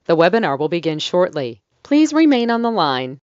The webinar will begin shortly. Please remain on the line.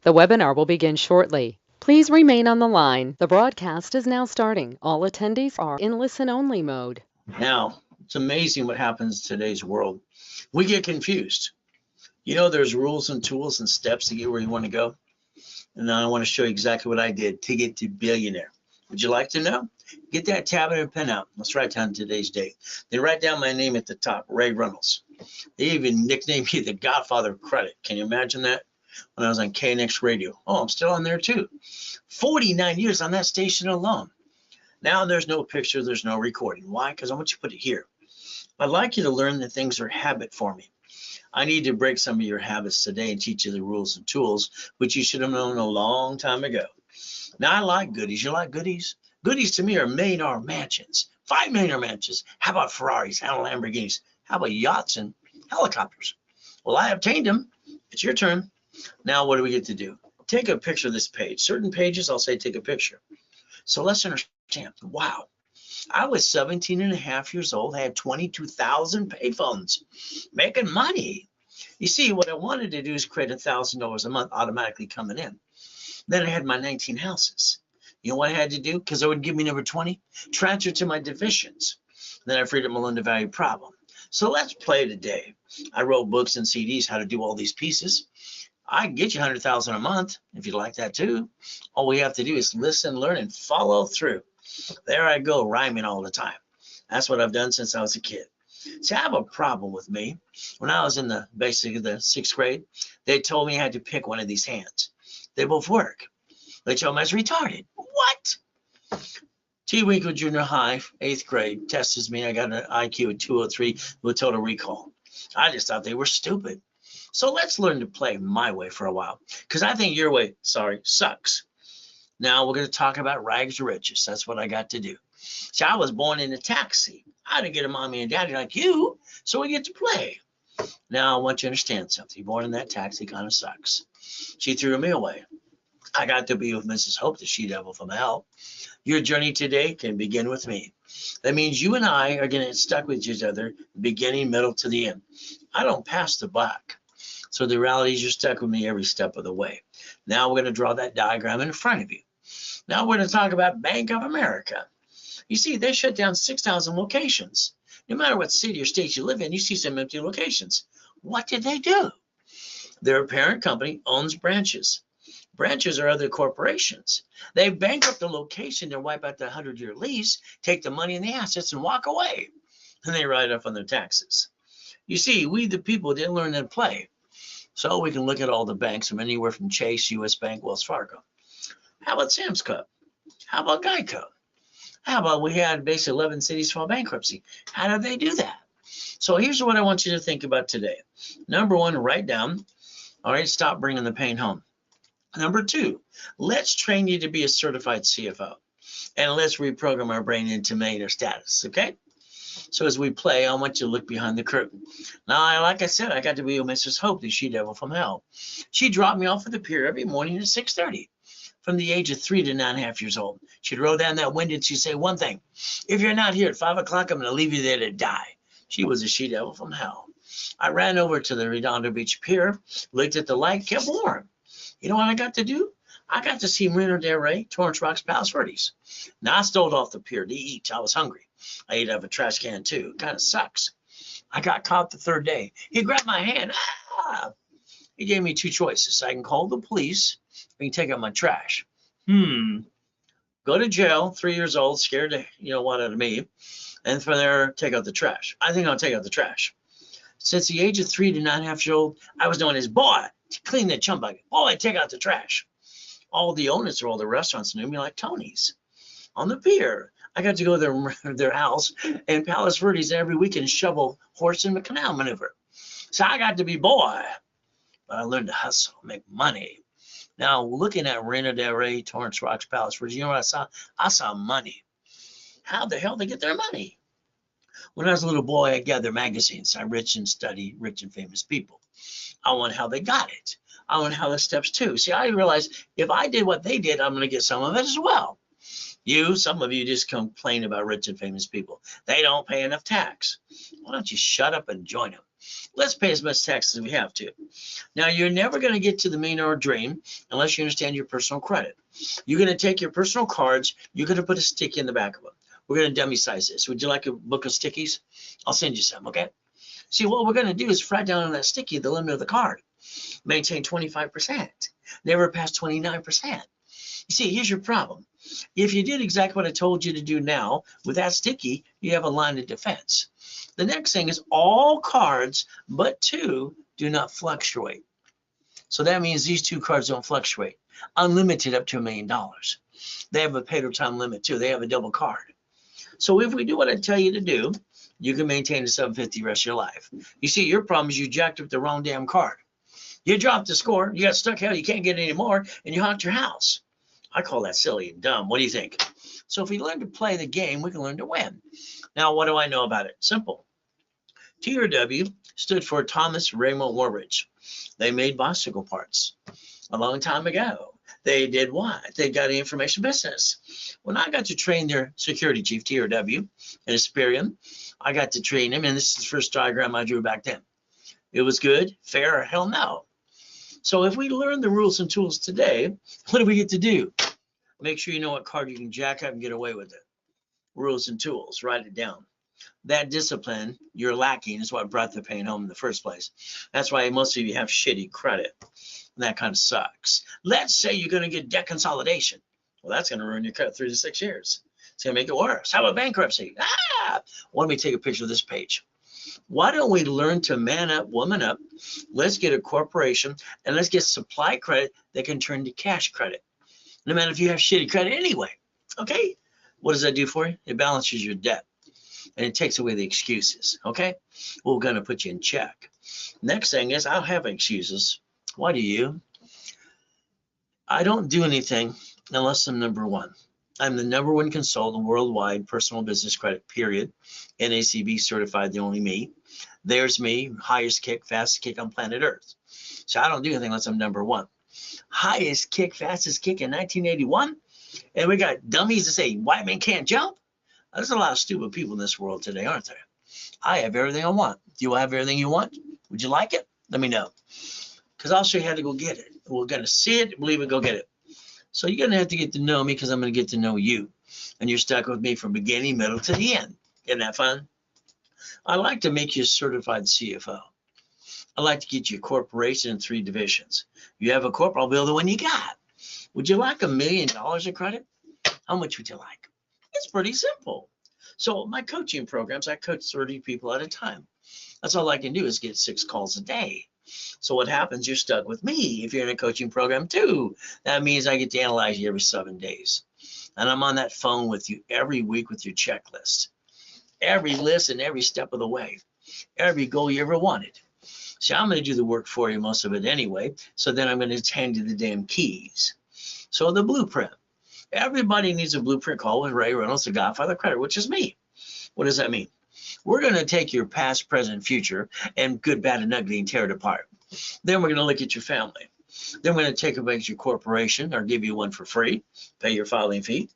The webinar will begin shortly. Please remain on the line. The broadcast is now starting. All attendees are in listen-only mode. Now, it's amazing what happens in today's world. We get confused. You know, there's rules and tools and steps to get where you want to go. And now I want to show you exactly what I did to get to billionaire. Would you like to know? Get that tablet and pen out. Let's write down today's date. They write down my name at the top, Ray Reynolds. They even nicknamed me the Godfather of Credit. Can you imagine that? When I was on KNX Radio. Oh, I'm still on there too. 49 years on that station alone. Now there's no picture, there's no recording. Why? Because I want you to put it here. I'd like you to learn that things are habit forming. I need to break some of your habits today and teach you the rules and tools, which you should have known a long time ago. Now, I like goodies. You like goodies? Goodies to me are millionaire mansions, 5 millionaire mansions. How about Ferraris? How about Lamborghinis? How about yachts and helicopters? Well, I obtained them. It's your turn. Now, what do we get to do? Take a picture of this page. Certain pages, I'll say take a picture. So let's understand. Wow. I was 17 and a half years old, had 22,000 payphones, making money. You see, what I wanted to do is create $1,000 a month automatically coming in. Then I had my 19 houses. You know what I had to do? Because it would give me number 20, transfer to my divisions. Then I freed up my loan to value problem. So let's play today. I wrote books and CDs how to do all these pieces. I can get you 100,000 a month if you'd like that too. All we have to do is listen, learn, and follow through. There I go, rhyming all the time. That's what I've done since I was a kid. See, I have a problem with me. When I was in basically the 6th grade, they told me I had to pick one of these hands. They both work. They told me I was retarded. What? T. Winkle Junior High, 8th grade, tested me. I got an IQ of 203 with total recall. I just thought they were stupid. So let's learn to play my way for a while, because I think your way, sucks. Now we're going to talk about rags to riches. That's what I got to do. See, I was born in a taxi. I didn't get a mommy and daddy like you, so we get to play. Now I want you to understand something. Born in that taxi kind of sucks. She threw me away. I got to be with Mrs. Hope, the she-devil from hell. Your journey today can begin with me. That means you and I are going to get stuck with each other, beginning, middle, to the end. I don't pass the buck. So the reality is you're stuck with me every step of the way. Now we're going to draw that diagram in front of you. Now we're going to talk about Bank of America. You see, they shut down 6,000 locations. No matter what city or state you live in, you see some empty locations. What did they do? Their parent company owns branches. Branches are other corporations. They bankrupt the location, they wipe out the 100-year lease, take the money and the assets and walk away. And they write off on their taxes. You see, we the people didn't learn how to play. So we can look at all the banks from anywhere from Chase, US Bank, Wells Fargo. How about Sam's Club? How about Geico? How about we had basically 11 cities file bankruptcy? How did they do that? So here's what I want you to think about today. Number 1, write down. All right, stop bringing the pain home. Number 2, let's train you to be a certified CFO. And let's reprogram our brain into millionaire status, okay? So as we play, I want you to look behind the curtain. Now, like I said, I got to be with Mrs. Hope, the she-devil from hell. She dropped me off at the pier every morning at 6:30 from the age of 3 to 9.5 years old. She'd roll down that window and she'd say one thing: if you're not here at 5 o'clock, I'm going to leave you there to die. She was a she-devil from hell. I ran over to the Redondo Beach Pier, looked at the light, kept warm. You know what I got to do? I got to see Marina Del Rey, Torrance Rocks, Palos Verdes. Now, I stole off the pier to eat. I was hungry. I ate out of a trash can, too. It kind of sucks. I got caught the 3rd day. He grabbed my hand. Ah! He gave me 2 choices. I can call the police, or you can take out my trash. Go to jail, 3 years old, scared to, what out of me. And from there, take out the trash. I think I'll take out the trash. Since the age of 3 to 9.5 years old, I was known as boy. clean the chum bucket. Boy, take out the trash. All the owners of all the restaurants knew me like Tony's on the pier. I got to go to their house in Palos Verdes every weekend, shovel horse in the canal maneuver. So I got to be boy, but I learned to hustle, make money. Now, looking at Marina Del Rey, Torrance Rocks, Palos Verdes, you know what I saw? I saw money. How the hell they get their money? When I was a little boy, I gathered magazines. I read and studied rich and famous people. I want how they got it. I want how the steps too. See, I realized if I did what they did, I'm going to get some of it as well. Some of you just complain about rich and famous people. They don't pay enough tax. Why don't you shut up and join them? Let's pay as much tax as we have to. Now, you're never going to get to the millionaire dream unless you understand your personal credit. You're going to take your personal cards. You're going to put a sticky in the back of them. We're going to dummy size this. Would you like a book of stickies? I'll send you some, okay? See, what we're going to do is write down on that sticky the limit of the card. Maintain 25%. Never pass 29%. You see, here's your problem. If you did exactly what I told you to do now with that sticky, you have a line of defense. The next thing is all cards but two do not fluctuate. So that means these two cards don't fluctuate. Unlimited up to $1 million. They have a paid time limit too. They have a double card. So if we do what I tell you to do, you can maintain a 750 the rest of your life. You see, your problem is you jacked up the wrong damn card. You dropped the score, you got stuck hell, you can't get any more, and you honked your house. I call that silly and dumb. What do you think? So if we learn to play the game, we can learn to win. Now, what do I know about it? Simple. TRW stood for Thomas Raymond Woolridge. They made bicycle parts a long time ago. They did what? They got an information business. When I got to train their security chief, TRW, in Asperium, I got to train him, and this is the first diagram I drew back then. It was good, fair, hell no. So if we learn the rules and tools today, what do we get to do? Make sure you know what card you can jack up and get away with it. Rules and tools, write it down. That discipline you're lacking is what brought the pain home in the first place. That's why most of you have shitty credit. And that kind of sucks. Let's say you're going to get debt consolidation. Well, that's going to ruin your credit 3 to 6 years. It's going to make it worse. How about bankruptcy? Let me take a picture of this page. Why don't we learn to man up, woman up? Let's get a corporation and let's get supply credit that can turn to cash credit. No matter if you have shitty credit anyway. Okay? What does that do for you? It balances your debt and it takes away the excuses. Okay? We're going to put you in check. Next thing is, I don't have excuses. Why do you? I don't do anything unless I'm number one. I'm the number one consultant worldwide personal business credit, period. NACB certified, the only me. There's me, highest kick, fastest kick on planet Earth. So I don't do anything unless I'm number one. Highest kick, fastest kick in 1981. And we got dummies that say white men can't jump. There's a lot of stupid people in this world today, aren't there? I have everything I want. Do you have everything you want? Would you like it? Let me know. Because I'll show you how to go get it. We're going to see it, believe it, go get it. So you're going to have to get to know me because I'm going to get to know you. And you're stuck with me from beginning, middle to the end. Isn't that fun? I like to make you a certified CFO. I like to get you a corporation in 3 divisions. You have a corp, I'll build the one you got. Would you like $1 million of credit? How much would you like? It's pretty simple. So my coaching programs, I coach 30 people at a time. That's all I can do is get 6 calls a day. So what happens, you're stuck with me if you're in a coaching program too. That means I get to analyze you every 7 days. And I'm on that phone with you every week with your checklist. Every list and every step of the way. Every goal you ever wanted. See, I'm going to do the work for you, most of it anyway. So then I'm going to hand you the damn keys. So the blueprint. Everybody needs a blueprint call with Ray Reynolds, the Godfather of Credit, which is me. What does that mean? We're going to take your past, present, future, and good, bad, and ugly and tear it apart. Then we're going to look at your family. Then we're going to take a bunch of your corporation or give you one for free, pay your filing fee.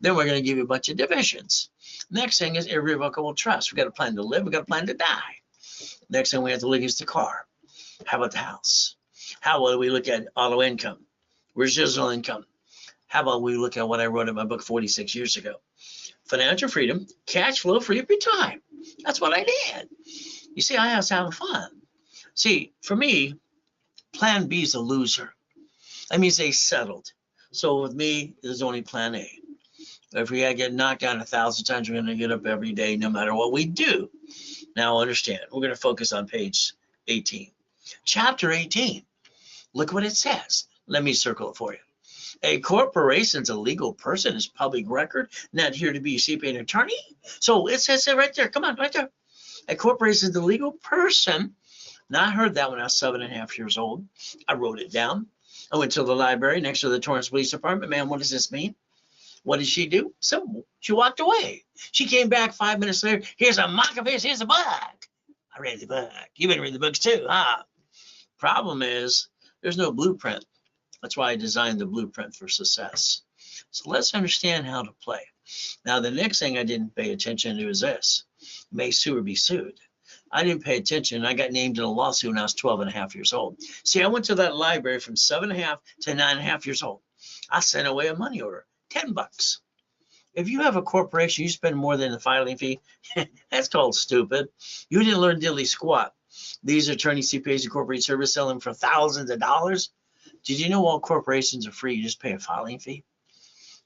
Then we're going to give you a bunch of divisions. Next thing is irrevocable trust. We've got a plan to live. We've got a plan to die. Next thing we have to look is the car. How about the house? How about we look at auto income, residual income? How about we look at what I wrote in my book 46 years ago? Financial freedom, cash flow, free up your time. That's what I did. You see, I was having fun. See, for me, plan B is a loser. That means they settled. So with me, there's only plan A. If we get knocked down 1,000 times, we're going to get up every day, no matter what we do. Now, understand, we're going to focus on page 18. Chapter 18. Look what it says. Let me circle it for you. A corporation is a legal person, is public record, not here to be a CPA and attorney. So it says it right there. Come on, right there. A corporation is a legal person. Now, I heard that when I was 7.5 years old. I wrote it down. I went to the library next to the Torrance Police Department. Man, what does this mean? What did she do? Simple. She walked away. She came back 5 minutes later. Here's a mock of his. Here's a book. I read the book. You better read the books too, huh? Problem is, there's no blueprint. That's why I designed the blueprint for success. So let's understand how to play. Now, the next thing I didn't pay attention to is this. May sue or be sued. I didn't pay attention. I got named in a lawsuit when I was 12.5 years old. See, I went to that library from 7.5 to 9.5 years old. I sent away a money order, $10. If you have a corporation, you spend more than the filing fee. That's called stupid. You didn't learn diddly squat. These attorneys, CPAs, and corporate service selling for thousands of dollars. Did you know all corporations are free? You just pay a filing fee.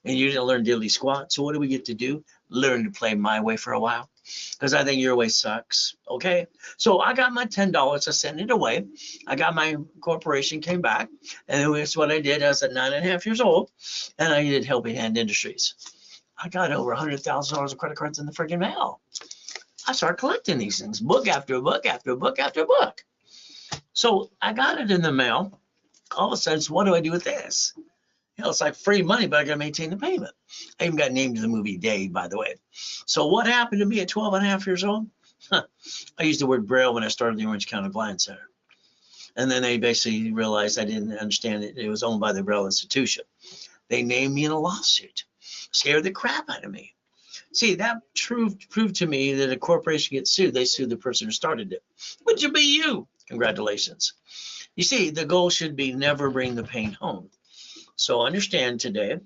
And you didn't learn diddly squat. So what do we get to do? Learn to play my way for a while. Because I think your way sucks. Okay. So I got my $10. I sent it away. I got my corporation, came back. And that's what I did. I was at 9.5 years old. And I did Helping Hand Industries. I got over $100,000 of credit cards in the freaking mail. I started collecting these things, book after book after book after book. So I got it in the mail. All of a sudden, what do I do with this? It's like free money, but I got to maintain the payment. I even got named in the movie Dave, by the way. So what happened to me at 12.5 years old? I used the word Braille when I started the Orange County Blind Center. And then they basically realized I didn't understand it. It was owned by the Braille Institution. They named me in a lawsuit. Scared the crap out of me. See, that proved to me that a corporation gets sued. They sue the person who started it. Which would be you. Congratulations. You see, the goal should be never bring the pain home. So understand today,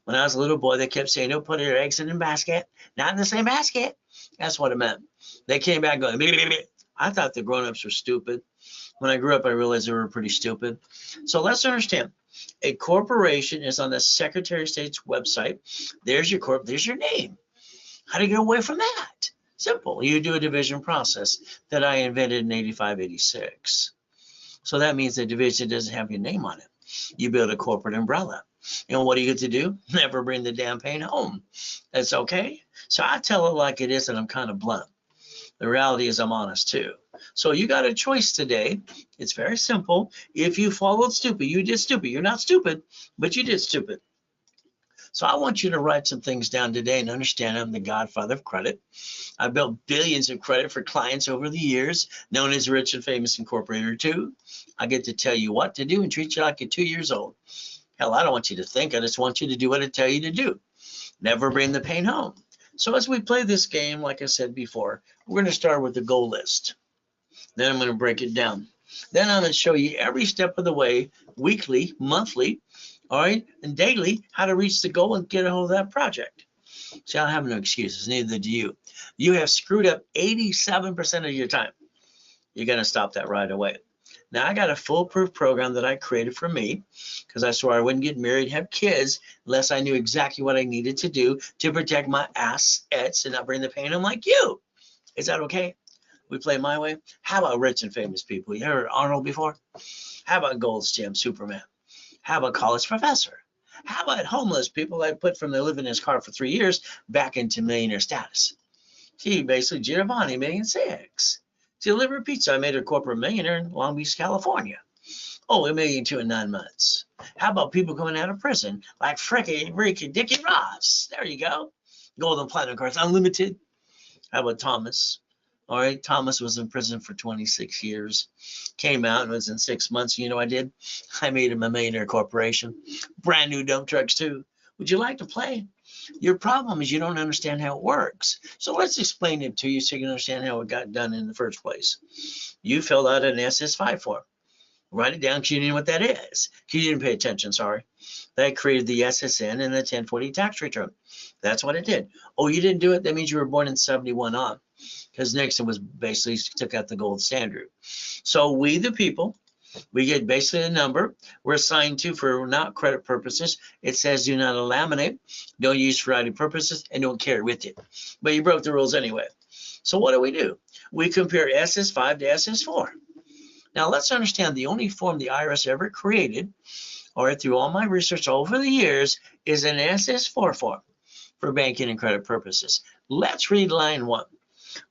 when I was a little boy, they kept saying, don't put your eggs in a basket, not in the same basket. That's what it meant. They came back going, bleh, bleh, bleh. I thought the grown-ups were stupid. When I grew up, I realized they were pretty stupid. So let's understand. A corporation is on the Secretary of State's website. There's your corp, there's your name. How do you get away from that? Simple. You do a division process that I invented in 85, 86. So that means the division doesn't have your name on it. You build a corporate umbrella. And what do you get to do? Never bring the damn pain home. That's okay. So I tell it like it is, and I'm kind of blunt. The reality is I'm honest too. So you got a choice today. It's very simple. If you followed stupid, you did stupid. You're not stupid, but you did stupid. So I want you to write some things down today and understand I'm the godfather of credit. I've built billions of credit for clients over the years, known as Rich and Famous Incorporator too. I get to tell you what to do and treat you like you're 2 years old. Hell, I don't want you to think. I just want you to do what I tell you to do. Never bring the pain home. So as we play this game, like I said before, we're going to start with the goal list. Then I'm going to break it down. Then I'm going to show you every step of the way, weekly, monthly, all right, and daily, how to reach the goal and get a hold of that project. See, I have no excuses, neither do you. You have screwed up 87% of your time. You're going to stop that right away. Now, I got a foolproof program that I created for me because I swore I wouldn't get married, have kids, unless I knew exactly what I needed to do to protect my assets and not bring the pain home like you. Is that okay? We play my way. How about rich and famous people? You heard Arnold before? How about Gold's Gym Superman? How about college professor? How about homeless people I put from living in his car for 3 years back into millionaire status? See, basically Giovanni, $1.6 million. Deliver pizza. I made a corporate millionaire in Long Beach, California. Oh, $1.2 million in 9 months. How about people coming out of prison like Ricky Dickie Ross? There you go. Golden Platinum cards, unlimited. How about Thomas? All right, Thomas was in prison for 26 years. Came out and was in 6 months. You know what I did? I made him a millionaire corporation. Brand new dump trucks too. Would you like to play? Your problem is you don't understand how it works. So let's explain it to you so you can understand how it got done in the first place. You filled out an SS5 form. Write it down because you didn't know what that is. You didn't pay attention, sorry. That created the SSN and the 1040 tax return. That's what it did. Oh, you didn't do it? That means you were born in 71 on. Because Nixon was basically took out the gold standard. So we, the people, we get basically a number we're assigned to for not credit purposes. It says do not laminate, don't use for writing purposes, and don't carry with you. But you broke the rules anyway. So what do? We compare SS5 to SS4. Now let's understand the only form the IRS ever created, all right, through all my research over the years, is an SS4 form for banking and credit purposes. Let's read line 1.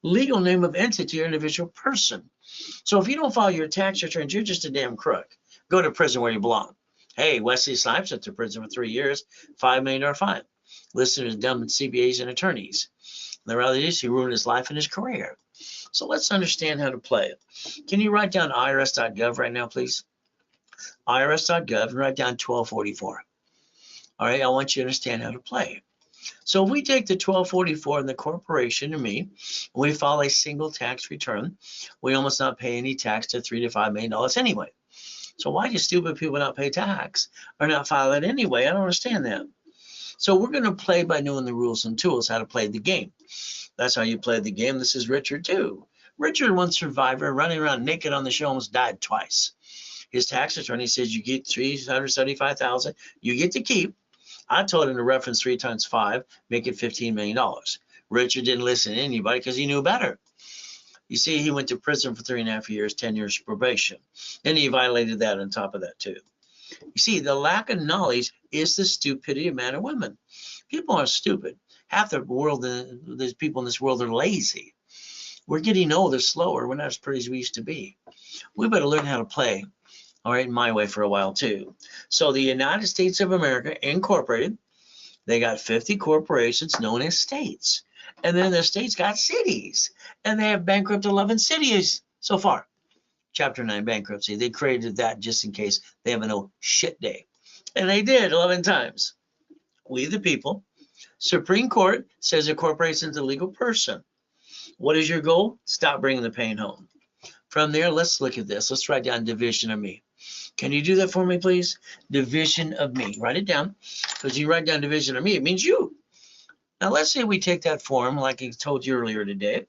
Legal name of entity or individual person. So if you don't file your tax returns, you're just a damn crook. Go to prison where you belong. Hey, Wesley Snipes went to prison for 3 years, $5 million fine. Listed as dumb CPAs and attorneys. The reality is he ruined his life and his career. So let's understand how to play it. Can you write down irs.gov right now, please? irs.gov and write down 1244. All right, I want you to understand how to play. So if we take the 1244 and the corporation and me, and we file a single tax return, we almost not pay any tax to $3 to $5 million anyway. So why do stupid people not pay tax or not file it anyway? I don't understand that. So we're going to play by knowing the rules and tools, how to play the game. That's how you play the game. This is Richard too. Richard, one survivor, running around naked on the show, almost died twice. His tax attorney says you get $375,000, you get to keep. I told him to reference 3 times 5, make it $15 million. Richard didn't listen to anybody because he knew better. You see, he went to prison for 3.5 years, 10 years probation. And he violated that on top of that too. You see, the lack of knowledge is the stupidity of men and women. People are stupid. Half the world, there's people in this world are lazy. We're getting older, slower. We're not as pretty as we used to be. We better learn how to play, all right, my way for a while too. So the United States of America Incorporated, they got 50 corporations known as states. And then the states got cities. And they have bankrupt 11 cities so far. Chapter 9 bankruptcy. They created that just in case they have an oh shit day. And they did 11 times. We the people. Supreme Court says a corporation is a legal person. What is your goal? Stop bringing the pain home. From there, let's look at this. Let's write down division of me. Can you do that for me, please? Division of me. Write it down. Because you write down division of me, it means you. Now, let's say we take that form, like I told you earlier today,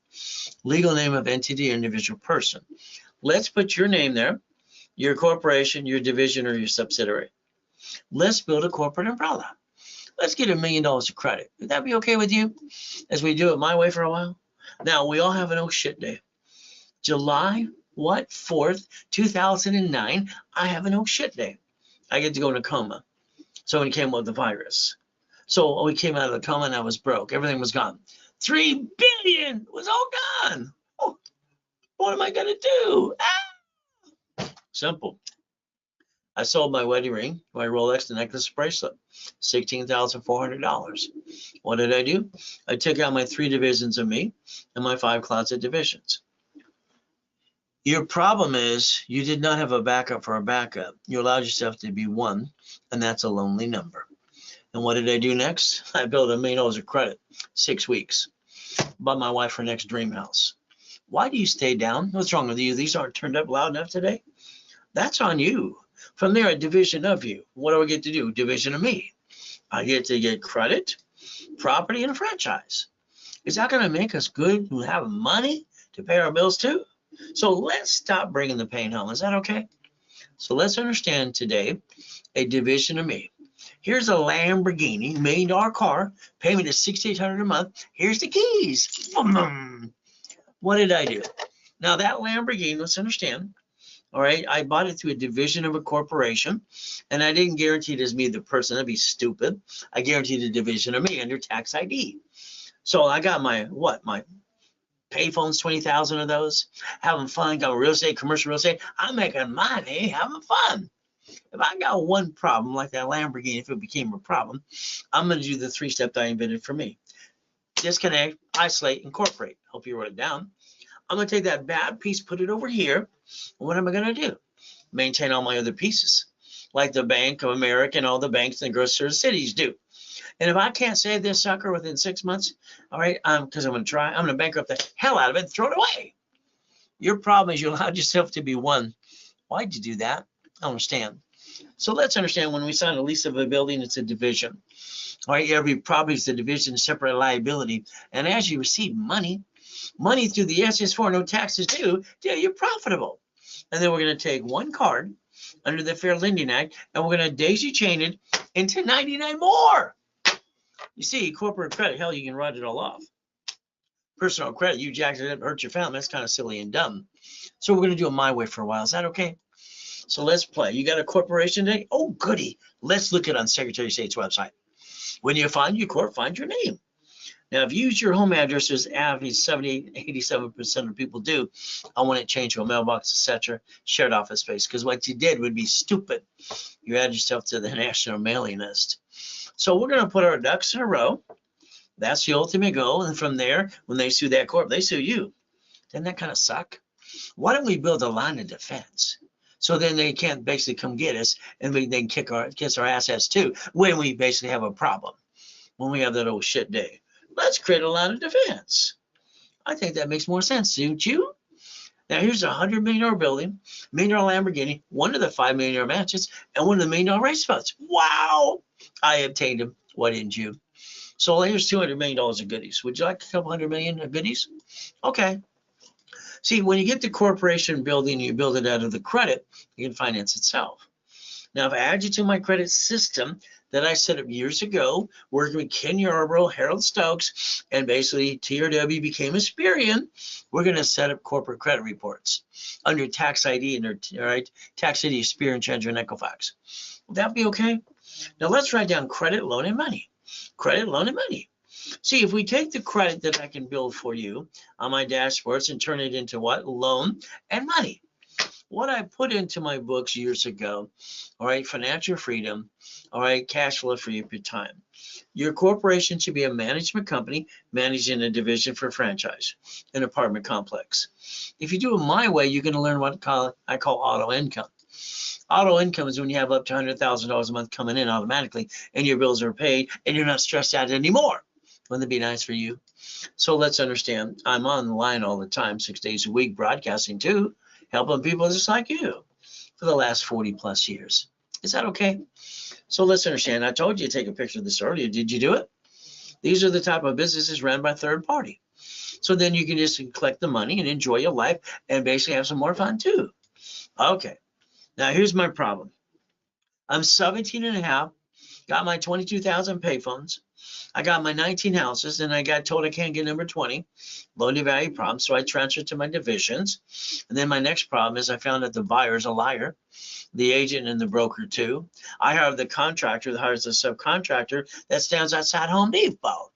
legal name of entity or individual person. Let's put your name there, your corporation, your division, or your subsidiary. Let's build a corporate umbrella. Let's get $1 million of credit. Would that be okay with you as we do it my way for a while? Now, we all have an oh shit day. July, 4th, 2009, I have an oh shit day. I get to go in a coma. Someone came with the virus. So we came out of the coma and I was broke. Everything was gone. $3 billion was all gone. Oh, what am I going to do? Simple. I sold my wedding ring, my Rolex, the necklace, bracelet, $16,400. What did I do? I took out my 3 divisions of me and my 5 closet divisions. Your problem is you did not have a backup for a backup. You allowed yourself to be one, and that's a lonely number. And what did I do next? I built $1 million of credit, 6 weeks. Bought my wife her next dream house. Why do you stay down? What's wrong with you? These aren't turned up loud enough today? That's on you. From there, a division of you. What do I get to do? Division of me. I get to get credit, property, and a franchise. Is that going to make us good who have money to pay our bills too? So let's stop bringing the pain home. Is that okay? So let's understand today a division of me. Here's a Lamborghini, $1 million car, payment is $6,800 a month. Here's the keys. What did I do? Now that Lamborghini, let's understand. All right, I bought it through a division of a corporation, and I didn't guarantee it as me, the person. That'd be stupid. I guaranteed a division of me under tax ID. So I got my payphones, 20,000 of those, having fun, got real estate, commercial real estate. I'm making money, having fun. If I got one problem like that Lamborghini, if it became a problem, I'm going to do the 3-step that I invented for me. Disconnect, isolate, incorporate. Hope you wrote it down. I'm going to take that bad piece, put it over here. What am I going to do? Maintain all my other pieces, like the Bank of America and all the banks and grocery cities do. And if I can't save this sucker within 6 months, all right, because I'm going to try, I'm going to bankrupt the hell out of it and throw it away. Your problem is you allowed yourself to be one. Why'd you do that? I don't understand. So let's understand when we sign a lease of a building, it's a division. All right, every property is a division, separate liability. And as you receive money through the SS4, no taxes due, you're profitable. And then we're going to take one card under the Fair Lending Act, and we're going to daisy chain it into 99 more. You see, corporate credit, hell, you can write it all off. Personal credit, you jacked it up, hurt your family. That's kind of silly and dumb. So we're going to do it my way for a while. Is that okay? So let's play. You got a corporation today? Oh, goody. Let's look it on Secretary of State's website. When you find your corp, find your name. Now, if you use your home address, as 87% of people do, I want to change to a mailbox, etc., shared office space, because what you did would be stupid. You add yourself to the national mailing list. So we're going to put our ducks in a row. That's the ultimate goal. And from there, when they sue that corp, they sue you. Doesn't that kind of suck? Why don't we build a line of defense? So then they can't basically come get us, and they can kiss our assets too when we basically have a problem, when we have that old shit day. Let's create a line of defense. I think that makes more sense, don't you? Now here's a $100 million building, $1 million Lamborghini, one of the $5 million mansions, and one of the $1 million race boats. Wow! I obtained them. Why didn't you? So here's $200 million of goodies. Would you like a couple $100 million of goodies? Okay. See, when you get the corporation building, you build it out of the credit, you can finance itself. Now, if I add you to my credit system that I set up years ago, working with Ken Yarborough, Harold Stokes, and basically TRW became Experian, we're going to set up corporate credit reports under tax ID and tax ID, Experian, Chandra, and Equifax. Will that be okay? Now let's write down credit, loan, and money. Credit, loan, and money. See, if we take the credit that I can build for you on my dashboards and turn it into what? Loan and money. What I put into my books years ago, all right, financial freedom, all right, cash flow for your time. Your corporation should be a management company managing a division for franchise, an apartment complex. If you do it my way, you're going to learn what I call auto income. Auto income is when you have up to $100,000 a month coming in automatically and your bills are paid and you're not stressed out anymore. Wouldn't it be nice for you? So let's understand, I'm on the line all the time, 6 days a week, broadcasting too, helping people just like you for the last 40 plus years. Is that okay? So let's understand. I told you to take a picture of this earlier. Did you do it? These are the type of businesses run by third party. So then you can just collect the money and enjoy your life and basically have some more fun too. Okay. Now here's my problem. I'm 17 and a half, got my 22,000 payphones. I got my 19 houses, and I got told I can't get number 20, loan to value problem. So I transferred to my divisions. And then my next problem is I found that the buyer is a liar, the agent and the broker too. I have the contractor that hires the subcontractor that stands outside Home Depot.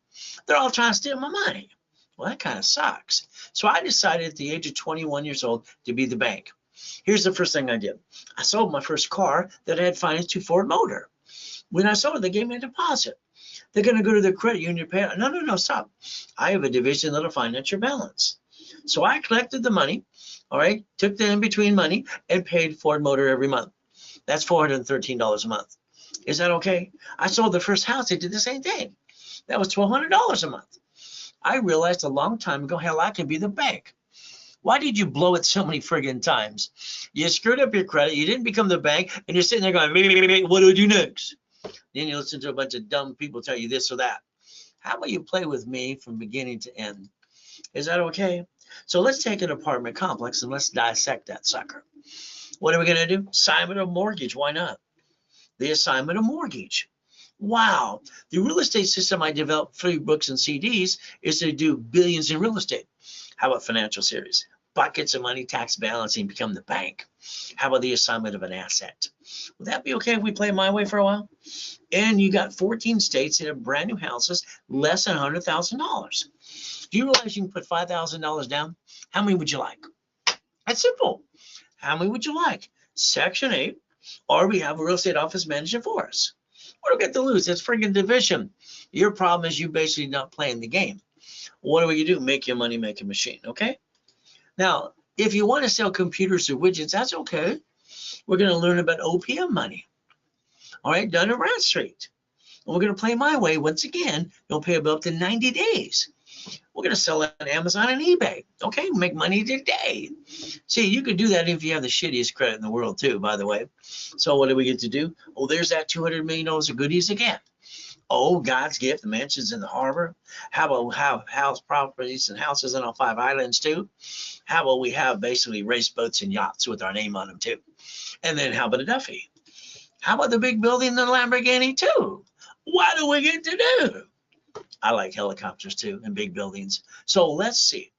They're all trying to steal my money. Well, that kind of sucks. So I decided at the age of 21 years old to be the bank. Here's the first thing I did. I sold my first car that I had financed to Ford Motor. When I sold it, they gave me a deposit. They're going to go to the credit union, pay. No, stop. I have a division that'll finance your balance. So I collected the money, all right, took the in-between money and paid Ford Motor every month. That's $413 a month. Is that okay? I sold the first house. They did the same thing. That was $1,200 a month. I realized a long time ago, hell, I can be the bank. Why did you blow it so many friggin' times? You screwed up your credit. You didn't become the bank, and you're sitting there going, what do I do next? Then you listen to a bunch of dumb people tell you this or that. How about you play with me from beginning to end? Is that okay? So let's take an apartment complex and let's dissect that sucker. What are we going to do? Assignment of mortgage. Why not? The assignment of mortgage. Wow. The real estate system I developed through books and CDs is to do billions in real estate. How about financial series? Buckets of money, tax balancing, become the bank. How about the assignment of an asset? Would that be okay if we play my way for a while? And you got 14 states that have brand new houses, less than $100,000. Do you realize you can put $5,000 down? How many would you like? That's simple. How many would you like? Section 8, or we have a real estate office manager for us. What do we get to lose? It's friggin' division. Your problem is you basically not playing the game. What do we do? Make your money, make a machine, okay? Now, if you want to sell computers or widgets, that's okay. We're going to learn about OPM money. All right, Dun & Bradstreet. And we're going to play my way. Once again, you'll pay about up to 90 days. We're going to sell it on Amazon and eBay. Okay, make money today. See, you could do that if you have the shittiest credit in the world too, by the way. So what do we get to do? Oh, there's that $200 million of goodies again. Oh, God's gift, the mansions in the harbor. How about we have house properties and houses on all 5 islands too? How about we have basically race boats and yachts with our name on them too? And then how about a Duffy? How about the big building in the Lamborghini too? What do we get to do? I like helicopters too and big buildings. So let's see.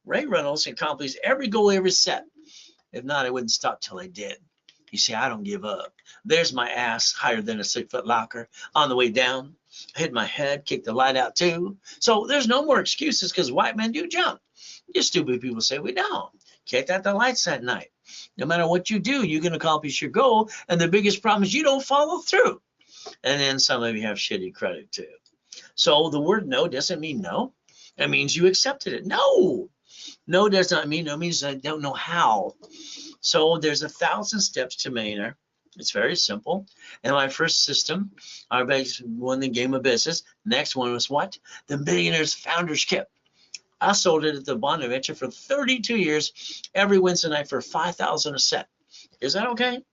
Ray Reynolds accomplished every goal he ever set. If not, I wouldn't stop till I did. You see, I don't give up. There's my ass higher than a 6-foot locker. On the way down, I hit my head, kicked the light out too. So there's no more excuses because white men do jump. You stupid people say we don't. Kicked out the lights that night. No matter what you do, you can accomplish your goal. And the biggest problem is you don't follow through. And then some of you have shitty credit too. So the word no doesn't mean no. That means you accepted it. No. No does not mean no. It means I don't know how. So there's 1,000 steps to millionaire. It's very simple. And my first system, I basically won the game of business. Next one was what? The Millionaire's Founders Kit. I sold it at the Bonaventure for 32 years, every Wednesday night for $5,000 a set. Is that okay?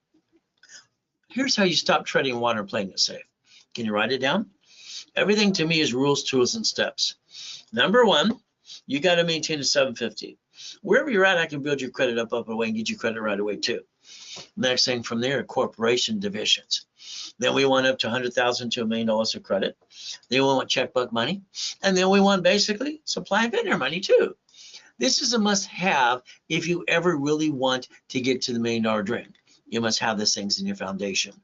Here's how you stop treading water and playing it safe. Can you write it down? Everything to me is rules, tools, and steps. Number one, you got to maintain a 750. Wherever you're at, I can build your credit up away and get you credit right away too. Next thing from there, corporation divisions. Then we want up to $100,000 to $1 million of credit. Then we want checkbook money. And then we want basically supply and vendor money too. This is a must-have if you ever really want to get to the $1 million dream. You must have these things in your foundation.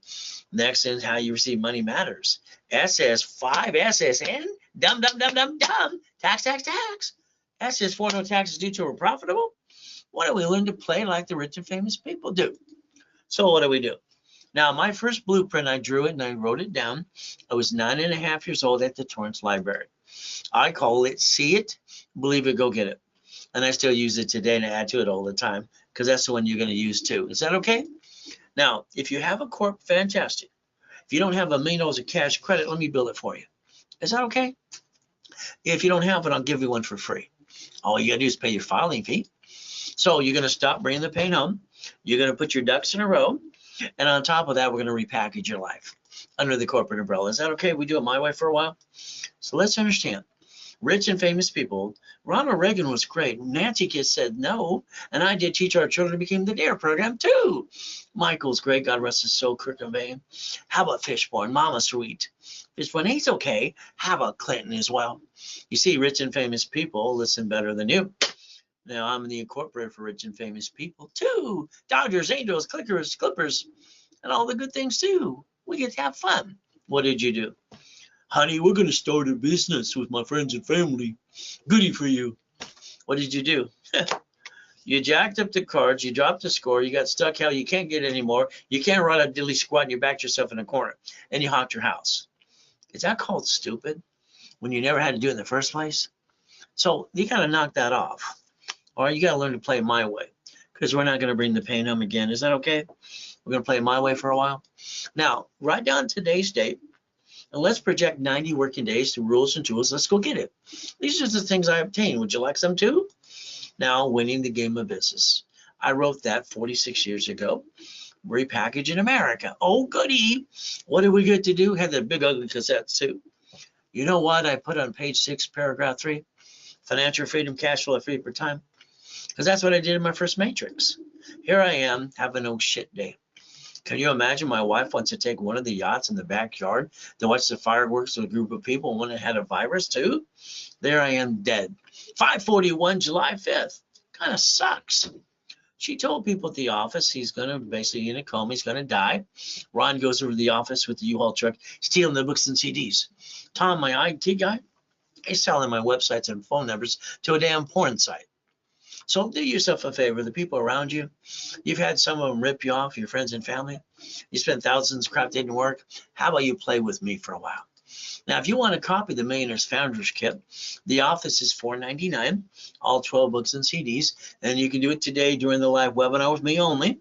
Next is how you receive money matters. SS, 5 SSN, dumb, dumb, dumb, dumb, dumb, tax, tax, tax. SS, 4 no taxes due to we're profitable. What do we learn to play like the rich and famous people do? So what do we do? Now, my first blueprint, I drew it and I wrote it down. I was 9.5 years old at the Torrance Library. I call it see it, believe it, go get it. And I still use it today and I add to it all the time because that's the one you're going to use too. Is that okay? Now, if you have a corp, fantastic. If you don't have $1 million of cash credit, let me build it for you. Is that okay? If you don't have it, I'll give you one for free. All you got to do is pay your filing fee. So you're going to stop bringing the pain home. You're going to put your ducks in a row. And on top of that, we're going to repackage your life under the corporate umbrella. Is that okay? We do it my way for a while. So let's understand. Rich and famous people. Ronald Reagan was great. Nancy Kiss said no. And I did teach our children became the DARE program too. Michael's great. God rest his soul. Kirk and Vane. How about Fishborn? Mama Sweet. Fishborn, he's okay. How about Clinton as well? You see, rich and famous people listen better than you. Now, I'm the incorporator for rich and famous people too. Dodgers, Angels, Clickers, Clippers, and all the good things too. We get to have fun. What did you do? Honey, we're going to start a business with my friends and family. Goody for you. What did you do? You jacked up the cards. You dropped the score. You got stuck how you can't get anymore. You can't run a dilly squat and you backed yourself in a corner. And you hocked your house. Is that called stupid when you never had to do it in the first place? So you got to knock that off. All right, you got to learn to play my way because we're not going to bring the pain home again. Is that okay? We're going to play my way for a while. Now, write down today's date. And let's project 90 working days to rules and tools. Let's go get it. These are the things I obtained. Would you like some too? Now, winning the game of business. I wrote that 46 years ago. Repackage in America. Oh, goody. What did we get to do? Had the big ugly cassettes too. You know what I put on page 6, paragraph 3? Financial freedom, cash flow, free per time. Because that's what I did in my first matrix. Here I am having no shit day. Can you imagine my wife wants to take one of the yachts in the backyard to watch the fireworks with a group of people and one that had a virus too? There I am dead. 5:41, July 5th. Kind of sucks. She told people at the office he's going to basically in a coma. He's going to die. Ron goes over to the office with the U-Haul truck, stealing the books and CDs. Tom, my IT guy, he's selling my websites and phone numbers to a damn porn site. So do yourself a favor, the people around you, you've had some of them rip you off, your friends and family. You spent thousands, crap didn't work. How about you play with me for a while? Now, if you want to copy the Millionaire's Founders Kit, the office is $4.99, all 12 books and CDs, and you can do it today during the live webinar with me only,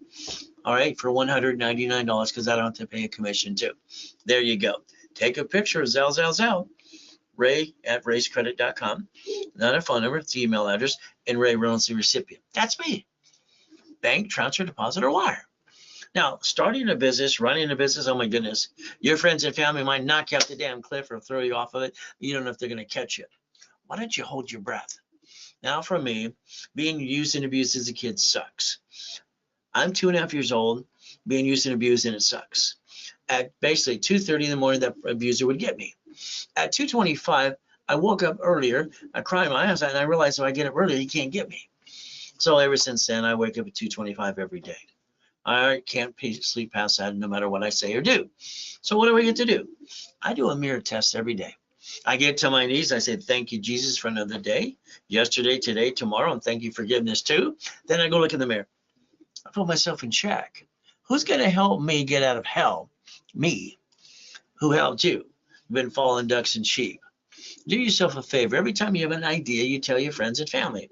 all right, for $199 because I don't have to pay a commission too. There you go. Take a picture of Zell. Ray@rayscredit.com, not a phone number, it's the email address, and Ray Reynolds, the recipient. That's me. Bank, transfer, deposit, or wire. Now, starting a business, running a business, oh my goodness, your friends and family might knock you off the damn cliff or throw you off of it. You don't know if they're going to catch you. Why don't you hold your breath? Now, for me, being used and abused as a kid sucks. I'm 2.5 years old, being used and abused, and it sucks. At basically 2:30 in the morning, that abuser would get me. At 2:25, I woke up earlier, I cried my eyes out, and I realized if I get up earlier, he can't get me. So ever since then, I wake up at 2:25 every day. I can't sleep past that no matter what I say or do. So what do I get to do? I do a mirror test every day. I get to my knees. I say, thank you, Jesus, for another day, yesterday, today, tomorrow, and thank you for forgiveness too. Then I go look in the mirror. I put myself in check. Who's going to help me get out of hell? Me. Who helped you? You've been fallen ducks and sheep. Do yourself a favor. Every time you have an idea, you tell your friends and family.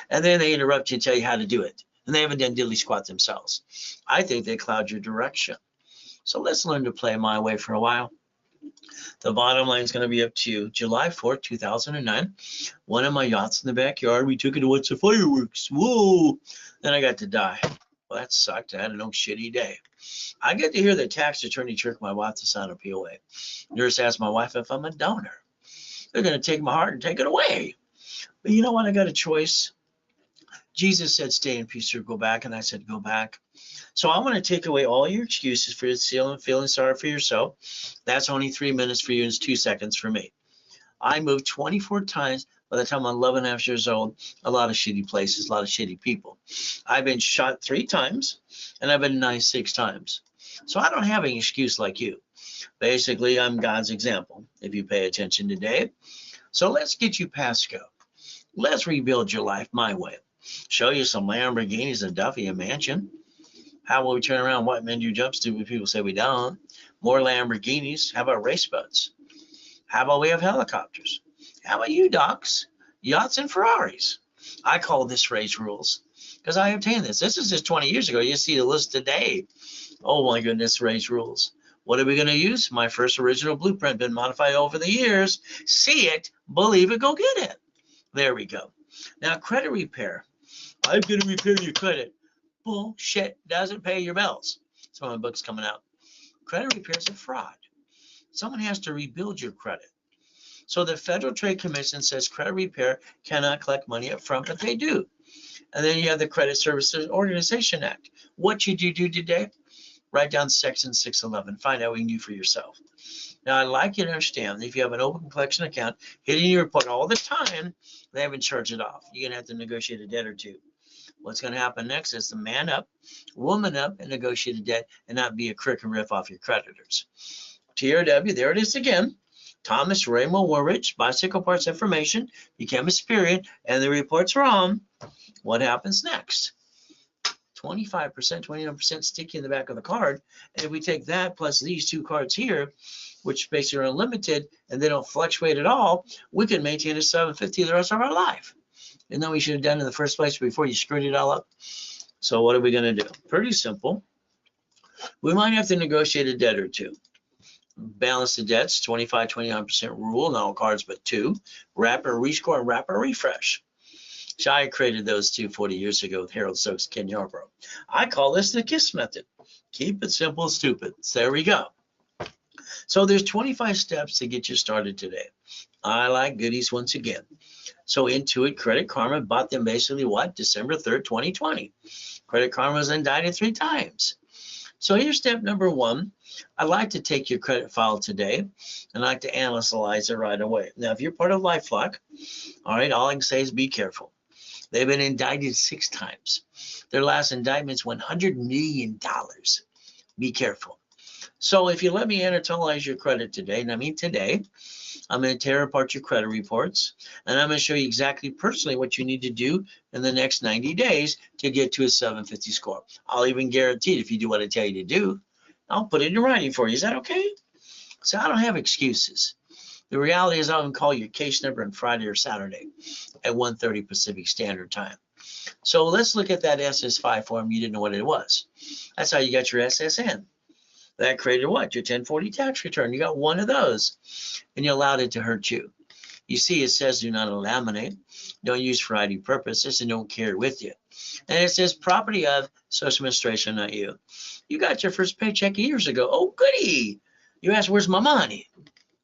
And then they interrupt you and tell you how to do it. And they haven't done diddly squat themselves. I think they cloud your direction. So let's learn to play my way for a while. The bottom line is going to be up to you. July 4th, 2009, one of my yachts in the backyard, we took it to watch the fireworks. Whoa! Then I got to die. Well, that sucked. I had an old shitty day. I get to hear the tax attorney trick my wife to sign a POA. Nurse asked my wife if I'm a donor. They're going to take my heart and take it away. But you know what? I got a choice. Jesus said, stay in peace or go back. And I said, go back. So I want to take away all your excuses for feeling sorry for yourself. That's only 3 minutes for you and it's 2 seconds for me. I moved 24 times by the time I'm 11 and a half years old. A lot of shitty places, a lot of shitty people. I've been shot 3 times and I've been nice 6 times. So I don't have any excuse like you. Basically, I'm God's example, if you pay attention today. So let's get you past go. Let's rebuild your life my way. Show you some Lamborghinis, a Duffy, a mansion. How will we turn around white men do jumps to when people say we don't? More Lamborghinis. How about race boats? How about we have helicopters? How about you, docs? Yachts and Ferraris. I call this Ray's Rules because I obtained this. This is just 20 years ago. You see the list today. Oh my goodness, Ray's Rules. What are we going to use? My first original blueprint, been modified over the years. See it, believe it, go get it. There we go. Now, credit repair. I'm going to repair your credit. Bullshit, doesn't pay your bills. Some of my books coming out. Credit repair is a fraud. Someone has to rebuild your credit. So the Federal Trade Commission says credit repair cannot collect money up front, but they do. And then you have the Credit Services Organization Act. What should you do today? Write down Section 611. Find out what you can do for yourself. Now, I'd like you to understand that if you have an open collection account hitting your report all the time, they haven't charged it off. You're going to have to negotiate a debt or two. What's going to happen next is to man up, woman up, and negotiate a debt and not be a crick and riff off your creditors. TRW, there it is again. Thomas Raymond Woolridge, bicycle parts information, became a spirit, and the report's wrong. What happens next? 25%, 29% sticky in the back of the card. And if we take that plus these 2 cards here, which basically are unlimited and they don't fluctuate at all, we can maintain a 750 the rest of our life. And then we should have done in the first place before you screwed it all up. So what are we going to do? Pretty simple. We might have to negotiate a debt or two. Balance the debts, 25, 29% rule, not all cards but 2. Wrapper rescore and wrapper refresh. So I created those 2 40 years ago with Harold Stokes and Ken Yarbrough. I call this the KISS method. Keep it simple, stupid. So there we go. So there's 25 steps to get you started today. I like goodies once again. So Intuit, Credit Karma bought them basically what? December 3rd, 2020. Credit Karma was indicted 3 times. So here's step number 1. I'd like to take your credit file today and I'd like to analyze it right away. Now, if you're part of LifeLock, all right, all I can say is be careful. They've been indicted 6 times. Their last indictment's $100 million. Be careful. So if you let me analyze your credit today, and I mean today, I'm going to tear apart your credit reports, and I'm going to show you exactly personally what you need to do in the next 90 days to get to a 750 score. I'll even guarantee it if you do what I tell you to do. I'll put it in writing for you. Is that okay? So I don't have excuses. The reality is I'm going to call your case number on Friday or Saturday at 1:30 Pacific Standard Time. So let's look at that SS5 form. You didn't know what it was. That's how you got your SSN. That created what? Your 1040 tax return. You got one of those, and you allowed it to hurt you. You see, it says do not laminate, don't use for ID purposes, and don't carry with you. And it says property of Social Administration, not you. You got your first paycheck years ago. Oh, goody. You asked, where's my money?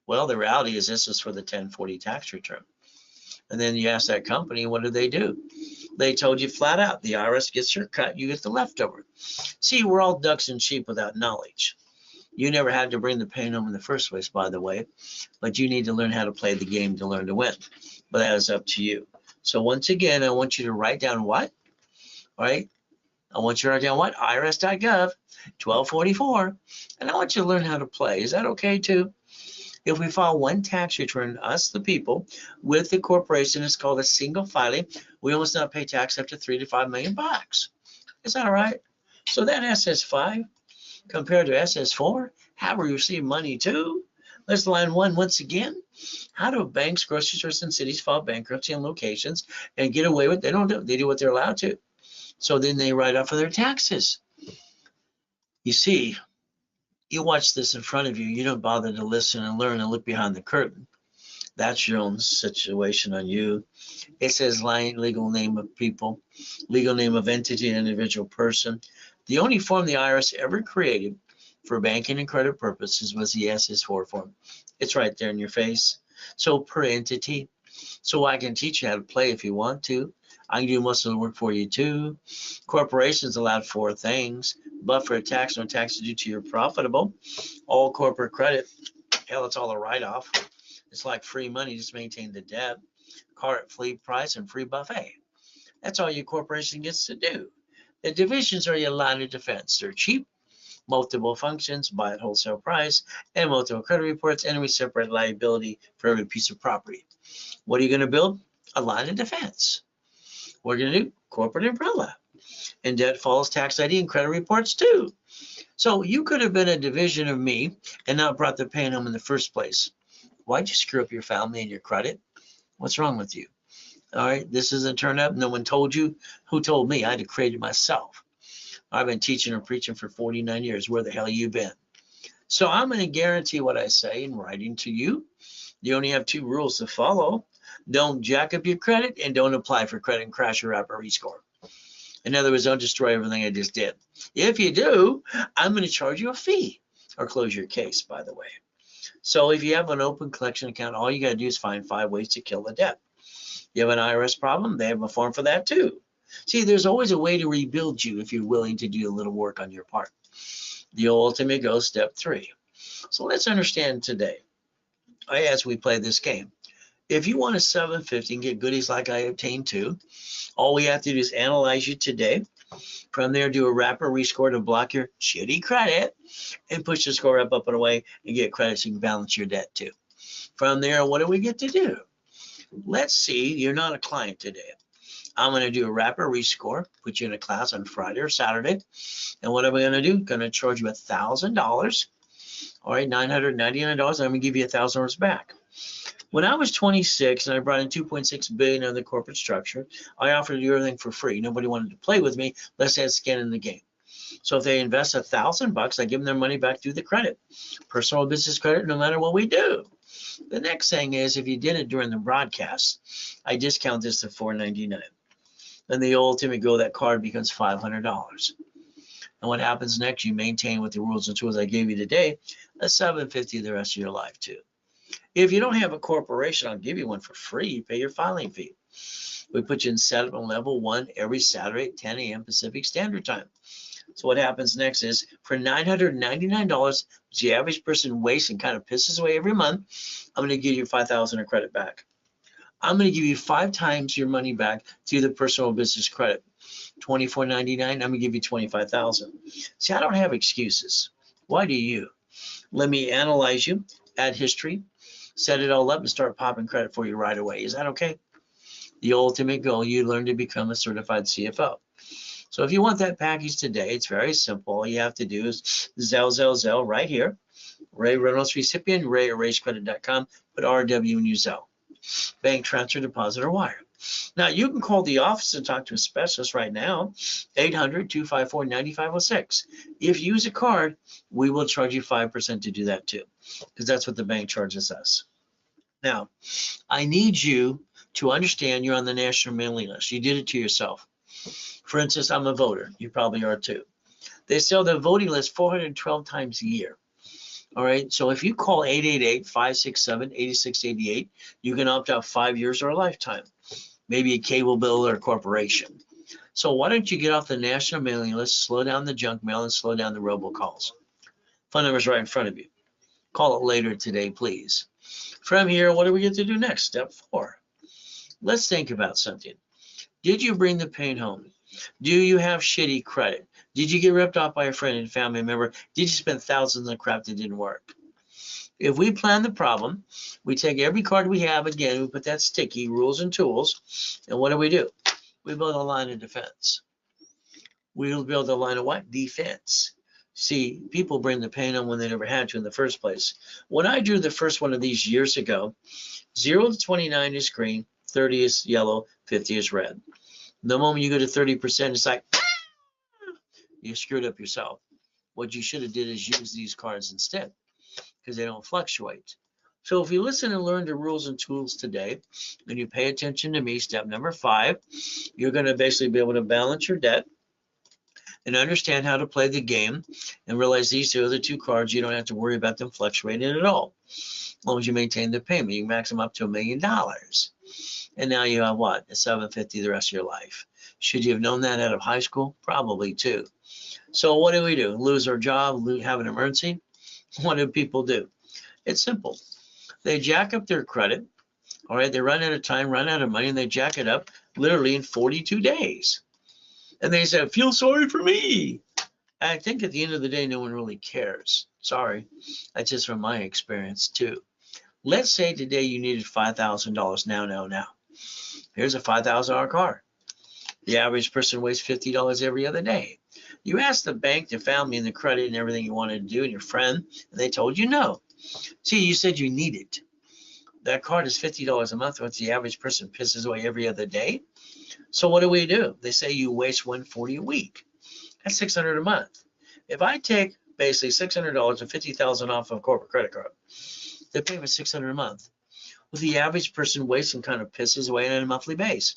Well, the reality is this is for the 1040 tax return. And then you ask that company, what do? They told you flat out, the IRS gets your cut, you get the leftover. See, we're all ducks and sheep without knowledge. You never had to bring the pain home in the first place, by the way, but you need to learn how to play the game to learn to win. But that is up to you. So once again, I want you to write down what? All right. I want you to write down what? IRS.gov, 1244. And I want you to learn how to play. Is that okay too? If we file one tax return, us the people, with the corporation, it's called a single filing. We almost not pay tax up to $3 to $5 million. Is that all right? So that SS5 compared to SS4, have we received money too? Let's line one once again. How do banks, grocery stores, and cities file bankruptcy on locations and get away with it? They don't do it. They do what they're allowed to. So then they write off for their taxes. You see, you watch this in front of you. You don't bother to listen and learn and look behind the curtain. That's your own situation on you. It says legal name of people, legal name of entity, and individual person. The only form the IRS ever created for banking and credit purposes was the SS4 form. It's right there in your face. So per entity. So I can teach you how to play if you want to. I can do most of the work for you too. Corporations allowed 4 things: but for a tax, no tax due to your profitable. All corporate credit, hell, it's all a write-off. It's like free money, just maintain the debt. Car at fleet price and free buffet. That's all your corporation gets to do. The divisions are your line of defense. They're cheap, multiple functions, buy at wholesale price, and multiple credit reports, and we separate liability for every piece of property. What are you going to build? A line of defense. We're going to do corporate umbrella. And debt follows tax ID and credit reports too. So you could have been a division of me and not brought the pain home in the first place. Why'd you screw up your family and your credit? What's wrong with you? All right, this isn't turned up. No one told you. Who told me? I had to create it myself. I've been teaching and preaching for 49 years. Where the hell you been? So I'm going to guarantee what I say in writing to you. You only have 2 rules to follow. Don't jack up your credit and don't apply for credit and crash or wrap or rescore. In other words, don't destroy everything I just did. If you do, I'm going to charge you a fee or close your case, by the way. So if you have an open collection account, all you got to do is find 5 ways to kill the debt. You have an IRS problem, they have a form for that too. See, there's always a way to rebuild you if you're willing to do a little work on your part. The ultimate goes step 3. So let's understand today, as we play this game. If you want a 750 and get goodies like I obtained too, all we have to do is analyze you today. From there, do a wrapper rescore to block your shitty credit and push the score up and away and get credit so you can balance your debt too. From there, what do we get to do? Let's see, you're not a client today. I'm going to do a wrapper rescore, put you in a class on Friday or Saturday. And what am I going to do? Going to charge you $1,000. All right, $999. I'm going to give you $1,000 back. When I was 26 and I brought in $2.6 billion in the corporate structure, I offered to do everything for free. Nobody wanted to play with me. Let's add skin in the game. So if they invest $1,000, I give them their money back through the credit, personal business credit, no matter what we do. The next thing is, if you did it during the broadcast, I discount this to $499. Then the ultimate goal, that card becomes $500. And what happens next? You maintain with the rules and tools I gave you today, a $750 the rest of your life too. If you don't have a corporation, I'll give you one for free. You pay your filing fee. We put you in setup on level 1 every Saturday at 10 a.m. Pacific Standard Time. So what happens next is, for $999, which the average person wastes and kind of pisses away every month, I'm going to give you $5,000 of credit back. I'm going to give you 5 times your money back through the personal business credit. $24.99, I'm going to give you $25,000. See, I don't have excuses. Why do you? Let me analyze you, add history, set it all up, and start popping credit for you right away. Is that okay? The ultimate goal, you learn to become a certified CFO. So if you want that package today, it's very simple. All you have to do is Zelle right here. Ray Reynolds recipient, ray@racecredit.com, put RW and use Zelle. Bank transfer, deposit, or wire. Now, you can call the office and talk to a specialist right now, 800-254-9506. If you use a card, we will charge you 5% to do that too, because that's what the bank charges us. Now, I need you to understand you're on the national mailing list. You did it to yourself. For instance, I'm a voter. You probably are too. They sell the voting list 412 times a year. All right, so if you call 888-567-8688, you can opt out 5 years or a lifetime, maybe a cable bill or a corporation. So why don't you get off the national mailing list, slow down the junk mail, and slow down the robocalls. Phone number is right in front of you. Call it later today, please. From here, what do we get to do next? Step 4. Let's think about something. Did you bring the pain home? Do you have shitty credit? Did you get ripped off by a friend and family member? Did you spend thousands on crap that didn't work? If we plan the problem, we take every card we have, again, we put that sticky, rules and tools, and what do? We build a line of defense. We'll build a line of what? Defense. See, people bring the pain on when they never had to in the first place. When I drew the first one of these years ago, 0 to 29 is green, 30 is yellow, 50 is red. The moment you go to 30%, it's like, you screwed up yourself. What you should have did is use these cards instead, because they don't fluctuate. So if you listen and learn the rules and tools today, and you pay attention to me, step number 5, you're going to basically be able to balance your debt and understand how to play the game and realize these are the 2 cards. You don't have to worry about them fluctuating at all. As long as you maintain the payment, you can max them up to $1 million. And now you have what? $750 the rest of your life. Should you have known that out of high school? Probably too. So what do? Lose our job, have an emergency? What do people do? It's simple. They jack up their credit. All right, they run out of time, run out of money, and they jack it up literally in 42 days. And they say, feel sorry for me. I think at the end of the day, no one really cares. Sorry. That's just from my experience too. Let's say today you needed $5,000 now. Here's a $5,000 car. The average person wastes $50 every other day. You asked the bank, the family, and the credit and everything you wanted to do, and your friend, and they told you no. See, you said you need it. That card is $50 a month, which the average person pisses away every other day. So what do? They say you waste $140 a week. That's $600 a month. If I take basically $600 and $50,000 off of a corporate credit card, they pay for $600 a month. Well, the average person wastes and kind of pisses away on a monthly base.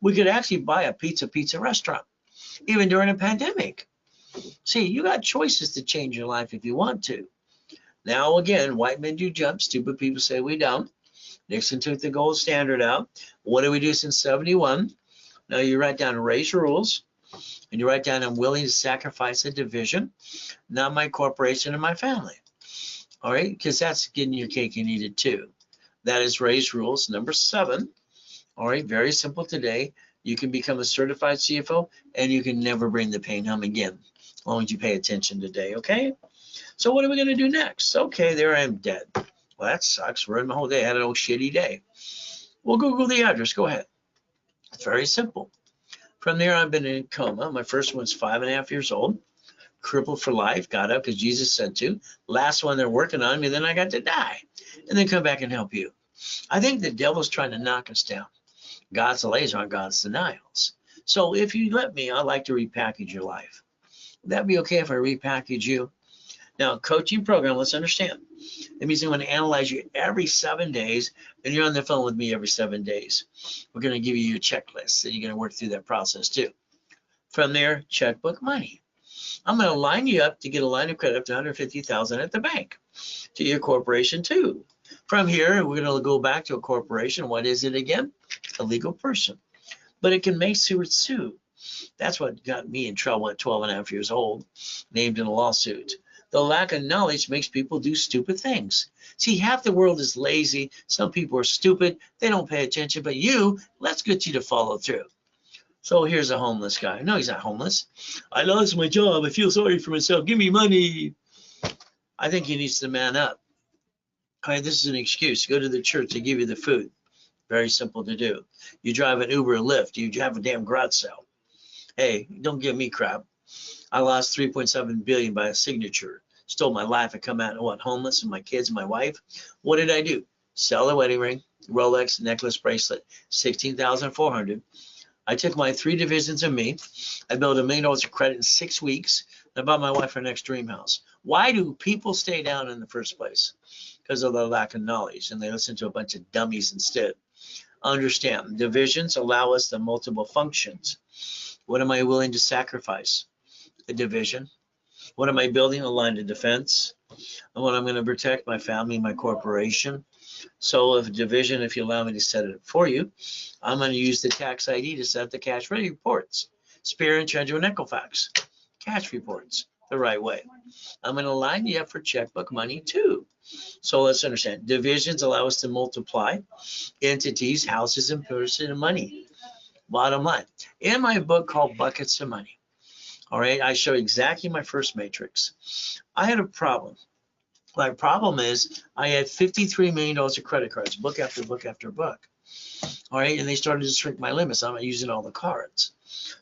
We could actually buy a pizza restaurant, even during a pandemic. See, you got choices to change your life if you want to. Now, again, white men do jump. Stupid people say we don't. Nixon took the gold standard out. What do we do since 71? Now you write down Ray's rules, and you write down I'm willing to sacrifice a division, not my corporation and my family. All right, because that's getting your cake and eat it too. That is Ray's rules. Number 7. All right, very simple today. You can become a certified CFO, and you can never bring the pain home again, as long as you pay attention today, okay? So what are we going to do next? Okay, there I am dead. Well, that sucks. Ruined my whole day. I had an old shitty day. Well, Google the address. Go ahead. It's very simple. From there, I've been in coma. My first one's 5.5 years old. Crippled for life. Got up because Jesus said to. Last one, they're working on me. Then I got to die. And then come back and help you. I think the devil's trying to knock us down. God's delays aren't God's denials. So if you let me, I'd like to repackage your life. Would that be okay if I repackage you? Now, coaching program, let's understand. It means I'm going to analyze you every 7 days, and you're on the phone with me every 7 days. We're going to give you your checklist, and you're going to work through that process too. From there, checkbook money. I'm going to line you up to get a line of credit up to $150,000 at the bank to your corporation too. From here, we're going to go back to a corporation. What is it again? A legal person. But it can make sue. That's what got me in trouble at 12.5 years old, named in a lawsuit. The lack of knowledge makes people do stupid things. See, half the world is lazy. Some people are stupid. They don't pay attention. But let's get you to follow through. So here's a homeless guy. No, he's not homeless. I lost my job. I feel sorry for myself. Give me money. I think he needs to man up. All right, this is an excuse. Go to the church. They give you the food. Very simple to do. You drive an Uber or Lyft. You have a damn garage sale. Hey, don't give me crap. I lost $3.7 billion by a signature. Stole my life. I come out and homeless, and my kids and my wife. What did I do? Sell a wedding ring, Rolex, necklace, bracelet, $16,400. I took my 3 divisions of me. I built $1 million of credit in 6 weeks. I bought my wife her next dream house. Why do people stay down in the first place? Because of their lack of knowledge, and they listen to a bunch of dummies instead. Understand, divisions allow us the multiple functions. What am I willing to sacrifice? A division. What am I building? A line of defense. And what I'm going to protect? My family, my corporation. So if a division, if you allow me to set it up for you, I'm going to use the tax ID to set up the cash ready reports. Spare and treasure and Equifax. Cash reports. the right way. I'm going to line you up for checkbook money too. So let's understand. Divisions allow us to multiply entities, houses, and person and money. Bottom line. In my book called Buckets of Money, all right, I show exactly my first matrix. I had a problem. My problem is I had $53 million of credit cards, book after book after book. All right, and they started to shrink my limits. I'm not using all the cards.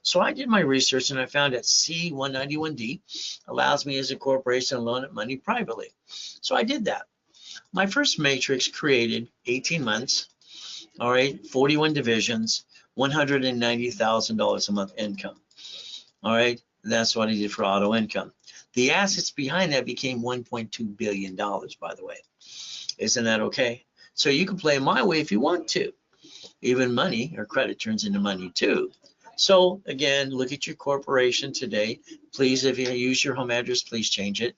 So I did my research and I found that C191D allows me as a corporation to loan it money privately. So I did that. My first matrix created 18 months, all right, 41 divisions, $190,000 a month income. All right, that's what I did for auto income. The assets behind that became $1.2 billion, by the way. Isn't that okay? So you can play my way if you want to. Even money or credit turns into money too. So again, look at your corporation today. Please, if you use your home address, please change it.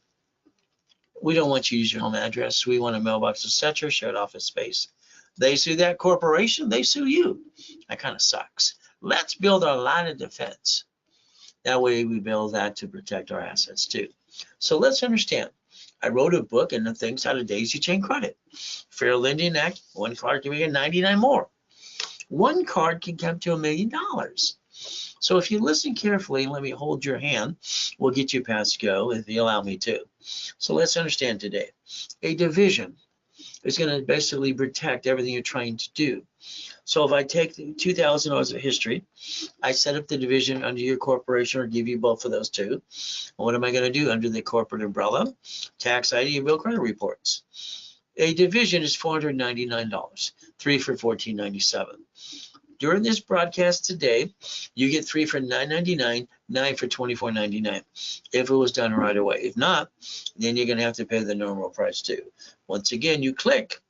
We don't want you to use your home address. We want a mailbox, etc., shared office space. They sue that corporation, they sue you. That kind of sucks. Let's build our line of defense. That way we build that to protect our assets too. So let's understand. I wrote a book and the things how to daisy chain credit. Fair Lending Act, one card can get 99 more. One card can come to $1 million. So if you listen carefully, let me hold your hand. We'll get you past go if you allow me to. So let's understand today. A division is going to basically protect everything you're trying to do. So if I take the $2,000 of history, I set up the division under your corporation or give you both of those two. What am I going to do under the corporate umbrella? Tax ID and bill credit reports. A division is $499, 3 for $14.97. During this broadcast today, you get 3 for $9.99, 9 for $24.99. If it was done right away. If not, then you're going to have to pay the normal price too. Once again, you click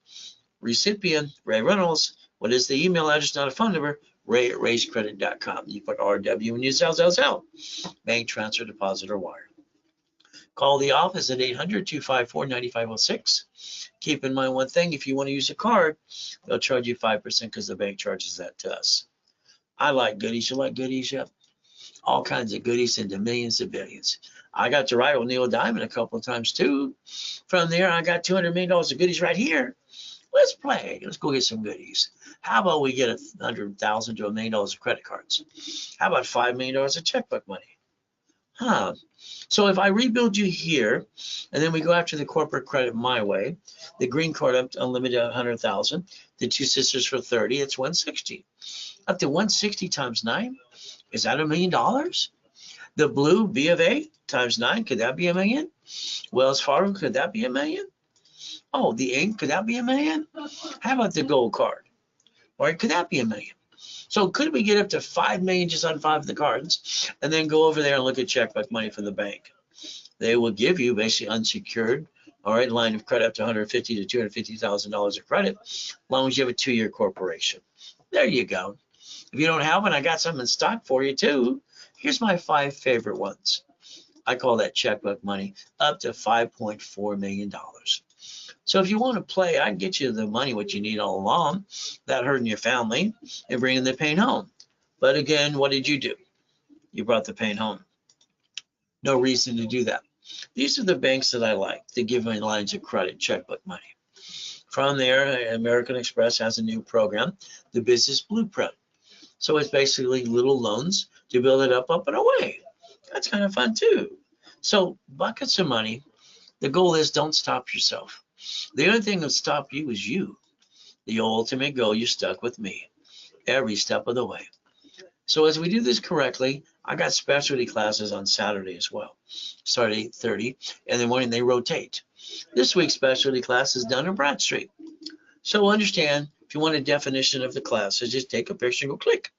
recipient Ray Reynolds. What is the email address, not a phone number? Ray@raisecredit.com. You put RW and you sell. Bank transfer, deposit, or wire. Call the office at 800-254-9506. Keep in mind one thing, if you want to use a card, they'll charge you 5% because the bank charges that to us. I like goodies. You like goodies? Yep. All kinds of goodies into millions of billions. I got to ride with Neil Diamond a couple of times too. From there, I got $200 million of goodies right here. Let's play. Let's go get some goodies. How about we get $100,000 to $1 million of credit cards? How about $5 million of checkbook money? Huh. So if I rebuild you here, and then we go after the corporate credit my way, the green card up to unlimited 100,000, the two sisters for 30, it's 160. Up to 160 times 9, is that $1 million? The blue B of A times 9, could that be $1 million? Wells Fargo, could that be $1 million? Oh, the ink, could that be $1 million? How about the gold card? All right, could that be $1 million? So could we get up to 5 million just on 5 of the cards and then go over there and look at checkbook money from the bank? They will give you basically unsecured, all right, line of credit up to $150,000 to $250,000 of credit, as long as you have a 2-year corporation. There you go. If you don't have one, I got some in stock for you too. Here's my 5 favorite ones. I call that checkbook money up to $5.4 million. So if you want to play, I can get you the money, what you need all along, without hurting your family and bringing the pain home. But again, what did you do? You brought the pain home. No reason to do that. These are the banks that I like to give me lines of credit, checkbook money. From there, American Express has a new program, the Business Blueprint. So it's basically little loans to build it up and away. That's kind of fun too. So buckets of money. The goal is don't stop yourself. The only thing that stopped you is you. The ultimate goal, you're stuck with me every step of the way. So as we do this correctly, I got specialty classes on Saturday as well. Start at 8:30, and in the morning they rotate. This week's specialty class is done on Broad Street. So understand, if you want a definition of the classes, just take a picture and go click.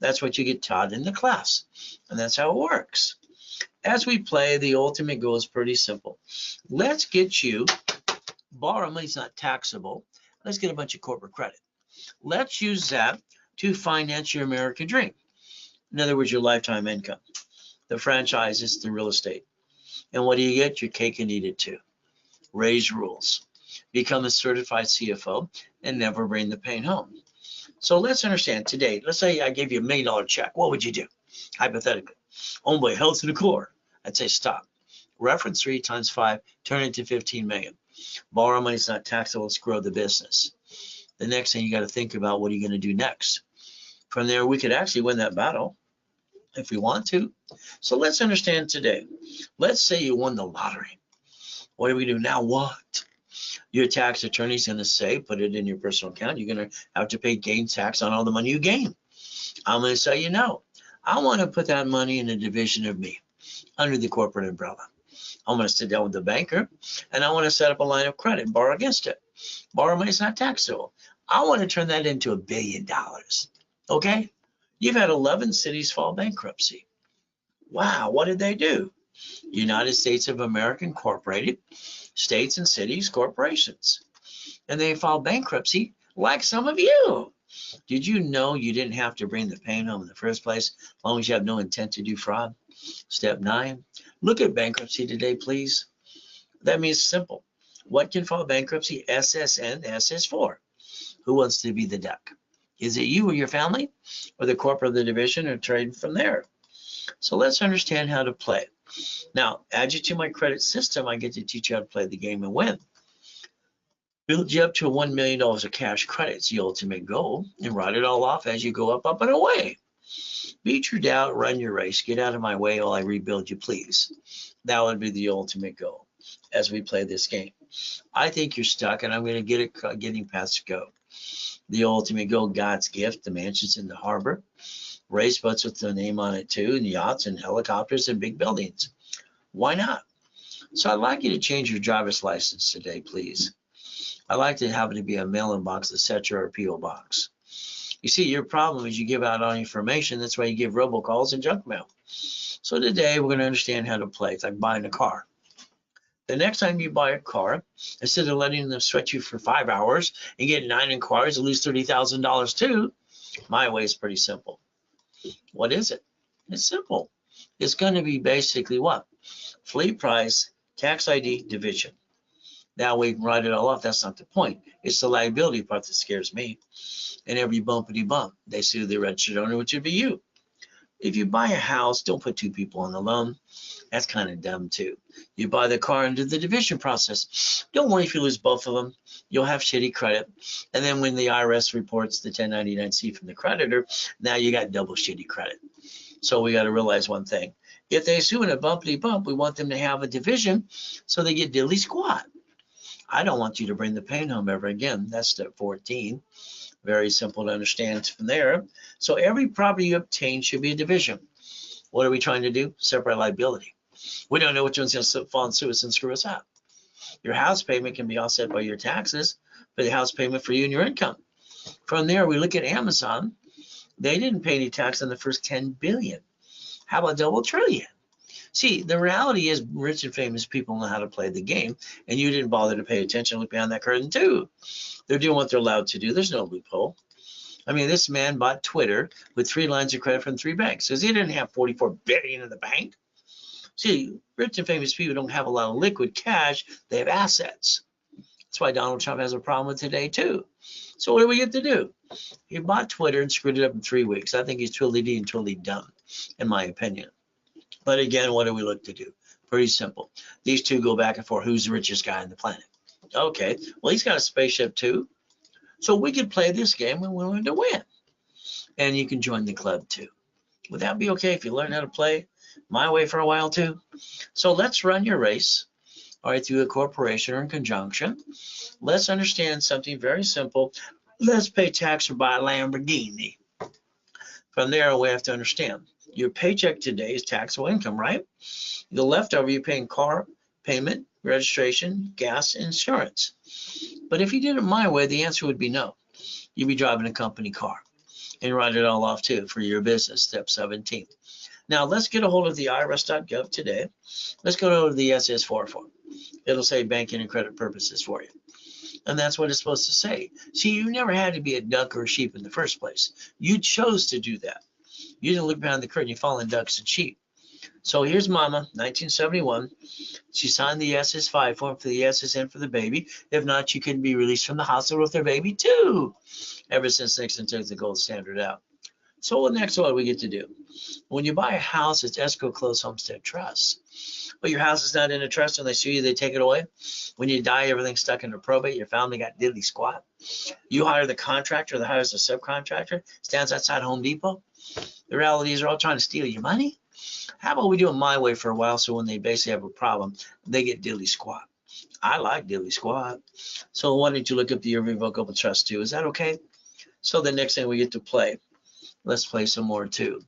That's what you get taught in the class, and that's how it works. As we play, the ultimate goal is pretty simple. Let's get you, borrow money's not taxable. Let's get a bunch of corporate credit. Let's use that to finance your American dream. In other words, your lifetime income. The franchises, the real estate. And what do you get? Your cake and eat it too. Raise rules. Become a certified CFO and never bring the pain home. So let's understand today. Let's say I gave you $1 million check. What would you do? Hypothetically. Oh boy, hell to the core. I'd say stop. Reference 3 times 5, turn it to 15 million. Borrow money is not taxable. Let's grow the business. The next thing you got to think about, what are you going to do next? From there, we could actually win that battle if we want to. So let's understand today. Let's say you won the lottery. What do we do now? What? Your tax attorney's going to say, put it in your personal account. You're going to have to pay gain tax on all the money you gain. I'm going to say, no, I want to put that money in a division of me under the corporate umbrella. I'm going to sit down with the banker and I want to set up a line of credit, borrow against it. Borrow money is not taxable. I want to turn that into $1 billion. Okay? You've had 11 cities file bankruptcy. Wow, what did they do? United States of America Incorporated, states and cities, corporations. And they filed bankruptcy like some of you. Did you know you didn't have to bring the pain home in the first place as long as you have no intent to do fraud? Step 9, look at bankruptcy today, please. That means simple. What can file bankruptcy? SSN, SS4. Who wants to be the duck? Is it you or your family, or the corporate of the division, or trade from there? So let's understand how to play. Now, add you to my credit system, I get to teach you how to play the game and win. Build you up to $1 million of cash credit. It's the ultimate goal, and write it all off as you go up, and away. Beat your doubt, run your race, get out of my way while I rebuild you, please. That would be the ultimate goal as we play this game. I think you're stuck, and I'm going to getting past go. The ultimate goal, God's gift, the mansions in the harbor, race boats with the name on it too, and yachts and helicopters and big buildings. Why not? So I'd like you to change your driver's license today, please. I'd like to have it to be a mail-in box, etc., or a P.O. box. You see, your problem is you give out all information. That's why you give robocalls and junk mail. So today we're going to understand how to play. It's like buying a car. The next time you buy a car, instead of letting them sweat you for 5 hours and get 9 inquiries and lose $30,000 too, my way is pretty simple. What is it? It's simple. It's going to be basically what? Fleet price, tax ID, division. Now we can write it all off. That's not the point. It's the liability part that scares me. And every bumpity bump, they sue the registered owner, which would be you. If you buy a house, don't put 2 people on the loan. That's kind of dumb too. You buy the car and do the division process. Don't worry if you lose both of them. You'll have shitty credit. And then when the IRS reports the 1099-C from the creditor, now you got double shitty credit. So we got to realize one thing. If they sue in a bumpity bump, we want them to have a division so they get diddly squat. I don't want you to bring the pain home ever again. That's step 14. Very simple to understand from there. So every property you obtain should be a division. What are we trying to do? Separate liability. We don't know which one's going to fall and sue us and screw us up. Your house payment can be offset by your taxes for the house payment for you and your income. From there, we look at Amazon. They didn't pay any tax on the first 10 billion. How about double trillion? See, the reality is rich and famous people know how to play the game, and you didn't bother to pay attention. Look behind that curtain too. They're doing what they're allowed to do. There's no loophole. I mean, this man bought Twitter with 3 lines of credit from 3 banks because he didn't have 44 billion in the bank. See, rich and famous people don't have a lot of liquid cash. They have assets. That's why Donald Trump has a problem with today too. So what do we get to do? He bought Twitter and screwed it up in 3 weeks. I think he's totally and totally dumb, in my opinion. But again, what do we look to do? Pretty simple. These two go back and forth. Who's the richest guy on the planet? Okay, well, he's got a spaceship too. So we could play this game and we're going to win. And you can join the club too. Would that be okay if you learn how to play my way for a while too? So let's run your race, all right, through a corporation or in conjunction. Let's understand something very simple. Let's pay tax or buy a Lamborghini. From there, we have to understand. Your paycheck today is taxable income, right? The leftover, you're paying car payment, registration, gas, insurance. But if you did it my way, the answer would be no. You'd be driving a company car and write it all off too for your business, step 17. Now let's get a hold of the irs.gov today. Let's go to the SS4 form. It'll say banking and credit purposes for you. And that's what it's supposed to say. See, you never had to be a duck or a sheep in the first place. You chose to do that. You didn't look behind the curtain, you fall in ducks and sheep. So here's Mama, 1971. She signed the SS5 form for the SSN for the baby. If not, she couldn't be released from the hospital with her baby too. Ever since Nixon took the gold standard out. So next, what do we get to do? When you buy a house, it's escrow, closed, homestead, trust. But your house is not in a trust, and they sue you, they take it away. When you die, everything's stuck into probate. Your family got diddly squat. You hire the contractor that hires the subcontractor, stands outside Home Depot. The reality is they're all trying to steal your money. How about we do it my way for a while, so when they basically have a problem, they get diddly squat. I like diddly squat. So why don't you look up the irrevocable trust too? Is that okay? So the next thing we get to play, let's play some more too.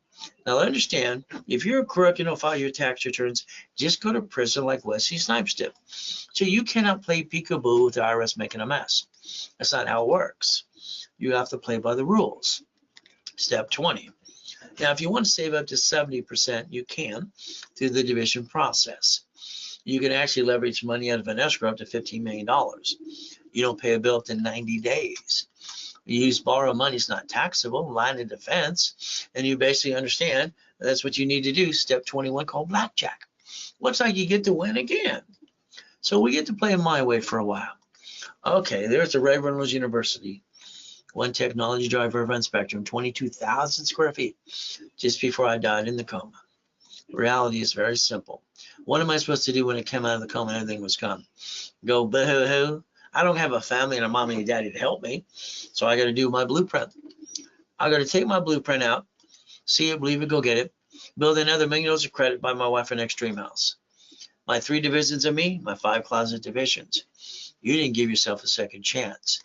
Now understand, if you're a crook and don't file your tax returns, just go to prison like Wesley Snipes did. So you cannot play peekaboo with the IRS making a mess. That's not how it works. You have to play by the rules. Step 20. Now, if you want to save up to 70%, you can through the division process. You can actually leverage money out of an escrow up to $15 million. You don't pay a bill up to 90 days. You use borrowed money, it's not taxable, line of defense, and you basically understand that's what you need to do. Step 21 called blackjack. Looks like you get to win again. So we get to play my way for a while. Okay, there's the Ray Reynolds University. One technology drive Irvine Spectrum, 22,000 square feet, just before I died in the coma. Reality is very simple. What am I supposed to do when I came out of the coma and everything was gone? Go boo-hoo-hoo? I don't have a family and a mommy and a daddy to help me, so I got to do my blueprint. I got to take my blueprint out, see it, believe it, go get it, build another $1 million of credit, buy my wife an extreme house. My 3 divisions of me, my 5 closet divisions. You didn't give yourself a second chance.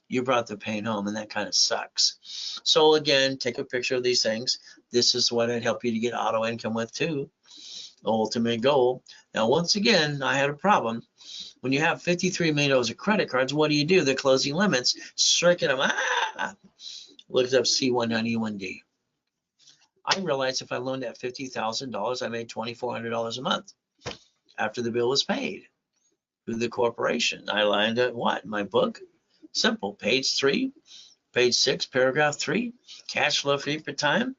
You brought the pain home, and that kind of sucks. So again, take a picture of these things. This is what I'd help you to get auto income with too. The ultimate goal. Now, once again, I had a problem. When you have $53 million of credit cards, what do? The closing limits, striking them. Looked up C191D. I realized if I loaned that $50,000, I made $2,400 a month after the bill was paid through the corporation. I lined up what? My book. Simple. Page 3, page 6, paragraph 3, cash flow fee per time.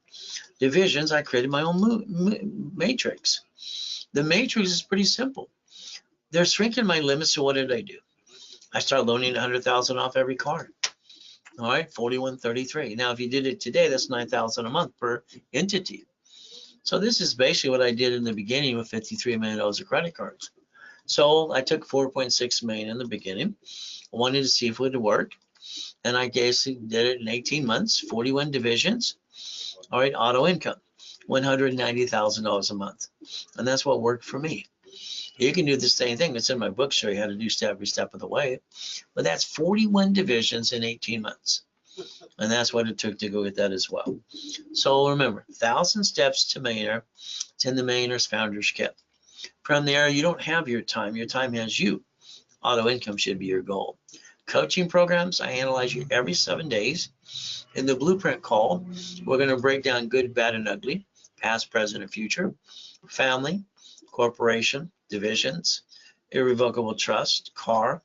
Divisions, I created my own matrix. The matrix is pretty simple. They're shrinking my limits, so what did I do? I started loaning $100,000 off every card. All right, 4133. Now, if you did it today, that's $9,000 a month per entity. So this is basically what I did in the beginning with $53 million of credit cards. So I took $4.6 million in the beginning. I wanted to see if it would work, and I basically did it in 18 months, 41 divisions. All right, auto income, $190,000 a month, and that's what worked for me. You can do the same thing. It's in my book, show you how to do every step of the way. But that's 41 divisions in 18 months. And that's what it took to go get that as well. So remember, 1,000 steps to millionaire. It's in the Millionaire's Founders Kit. From there, you don't have your time. Your time has you. Auto income should be your goal. Coaching programs, I analyze you every 7 days. In the blueprint call, we're going to break down good, bad, and ugly, past, present, and future, family, corporation, divisions, irrevocable trust, car,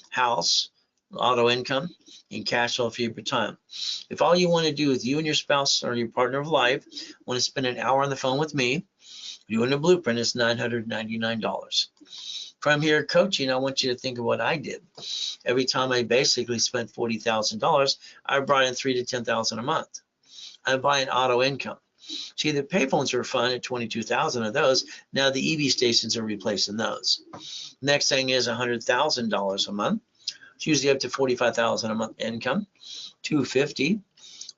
house, auto income, and cash flow fee per time. If all you want to do is you and your spouse or your partner of life want to spend an hour on the phone with me, doing a blueprint, it's $999. From here, coaching, I want you to think of what I did. Every time I basically spent $40,000, I brought in $3,000 to $10,000 a month. I'm buying auto income. See, the payphones are fun at 22,000 of those. Now the EV stations are replacing those. Next thing is $100,000 a month. It's usually up to $45,000 a month income. $250,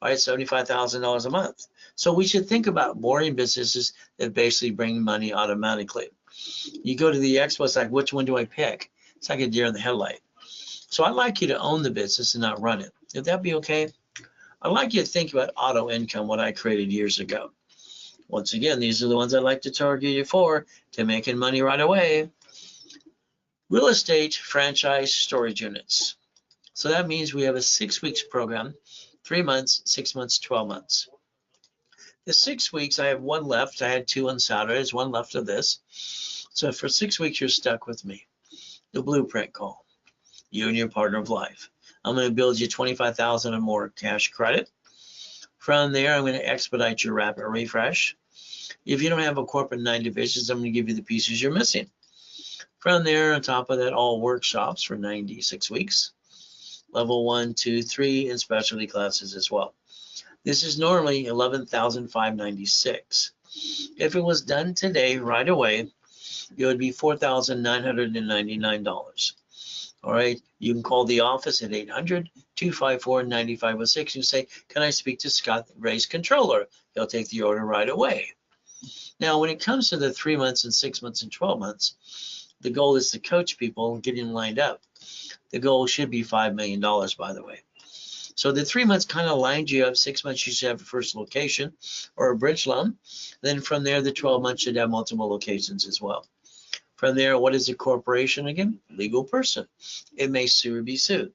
all right, $75,000 a month. So we should think about boring businesses that basically bring money automatically. You go to the expo, it's like, which one do I pick? It's like a deer in the headlight. So I'd like you to own the business and not run it. Would that be okay? I'd like you to think about auto income, what I created years ago. Once again, these are the ones I'd like to target you for to making money right away. Real estate franchise storage units. So that means we have a 6 weeks program, 3 months, 6 months, 12 months. The 6 weeks, I have 1 left. I had 2 on Saturdays, 1 left of this. So for 6 weeks, you're stuck with me. The blueprint call, you and your partner of life. I'm going to build you 25,000 or more cash credit. From there, I'm going to expedite your rapid refresh. If you don't have a corporate 9 divisions, I'm going to give you the pieces you're missing. From there, on top of that, all workshops for 96 weeks. Level 1, 2, 3, and specialty classes as well. This is normally $11,596. If it was done today, right away, it would be $4,999. All right, you can call the office at 800-254-9506 and say, can I speak to Scott, Ray's controller? He'll take the order right away. Now, when it comes to the 3 months and 6 months and 12 months, the goal is to coach people and get them lined up. The goal should be $5 million, by the way. So the 3 months kind of lined you up. 6 months you should have a first location or a bridge loan. Then from there, the 12 months should have multiple locations as well. From there, what is a corporation again? Legal person. It may sue or be sued.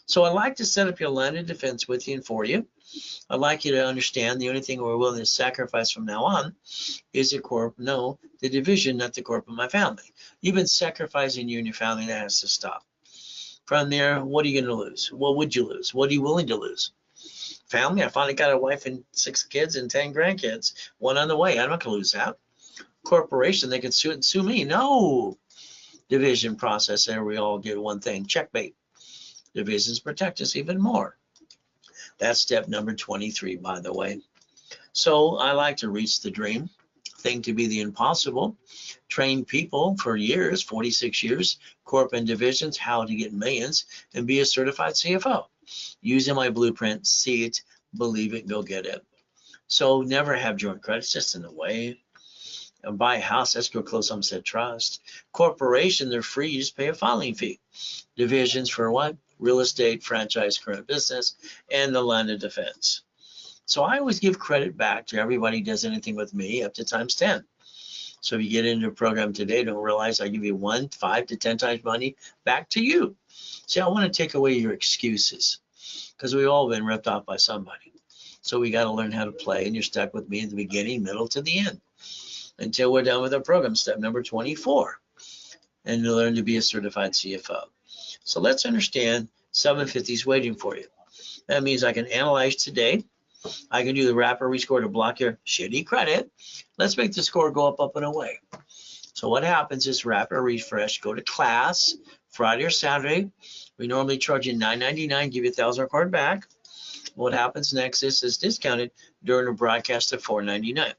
So I'd like to set up your line of defense with you and for you. I'd like you to understand the only thing we're willing to sacrifice from now on is the division, not the corp of my family. You've been sacrificing you and your family, that has to stop. From there, what are you going to lose? What would you lose? What are you willing to lose? Family, I finally got a wife and 6 kids and 10 grandkids, one on the way. I'm not going to lose that. Corporation, they can sue me. No. Division process, there we all get one thing, checkmate. Divisions protect us even more. That's step number 23, by the way. So I like to reach the dream, think to be the impossible, train people for years, 46 years, corp and divisions, how to get millions, and be a certified CFO. Using my blueprint, see it, believe it, go get it. So never have joint credits, just in the way. And buy a house, escrow, close home, said trust. Corporation, they're free, you just pay a filing fee. Divisions for what? Real estate, franchise, current business, and the line of defense. So I always give credit back to everybody who does anything with me up to times 10. So if you get into a program today, don't realize I give you 1, 5 to 10 times money back to you. See, I want to take away your excuses because we've all been ripped off by somebody. So we got to learn how to play, and you're stuck with me in the beginning, middle to the end until we're done with our program, step number 24, and to learn to be a certified CFO. So let's understand 750 is waiting for you. That means I can analyze today. I can do the wrapper rescore to block your shitty credit. Let's make the score go up, up, and away. So what happens is wrapper refresh, go to class, Friday or Saturday. We normally charge you $9.99, give you a $1,000 card back. What happens next is it's discounted during the broadcast at $4.99.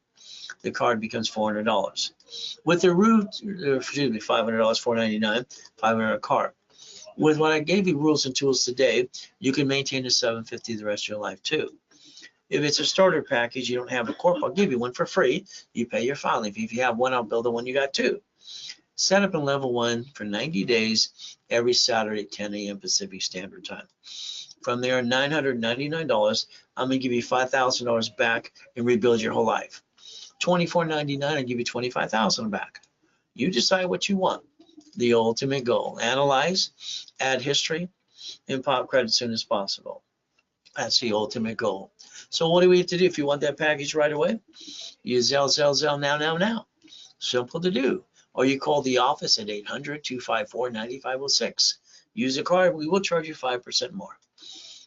The card becomes $400. With the $500, $499, $500 card. With what I gave you rules and tools today, you can maintain the 750 the rest of your life too. If it's a starter package, you don't have a corp, I'll give you one for free. You pay your filing fee. If you have one, I'll build the one you got two. Set up in level 1 for 90 days, every Saturday at 10 a.m. Pacific Standard Time. From there, $999, I'm gonna give you $5,000 back and rebuild your whole life. $24.99, I'll give you $25,000 back. You decide what you want. The ultimate goal. Analyze, add history, and pop credit as soon as possible. That's the ultimate goal. So what do we have to do if you want that package right away? You Zelle now. Simple to do. Or you call the office at 800-254-9506. Use a card, we will charge you 5% more.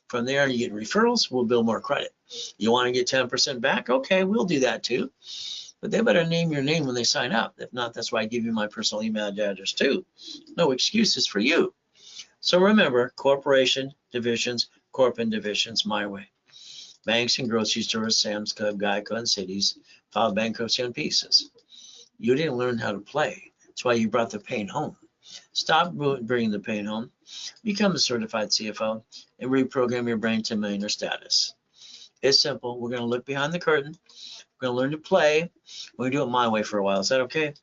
From there, you get referrals, we'll build more credit. You want to get 10% back? Okay, we'll do that too. But they better name your name when they sign up. If not, that's why I give you my personal email address too. No excuses for you. So remember, corporation, divisions, corp and divisions, my way. Banks and grocery stores, Sam's Club, Geico, and cities filed bankruptcy on pieces. You didn't learn how to play. That's why you brought the pain home. Stop bringing the pain home. Become a certified CFO and reprogram your brain to millionaire status. It's simple. We're going to look behind the curtain. We're going to learn to play. We're going to do it my way for a while. Is that okay?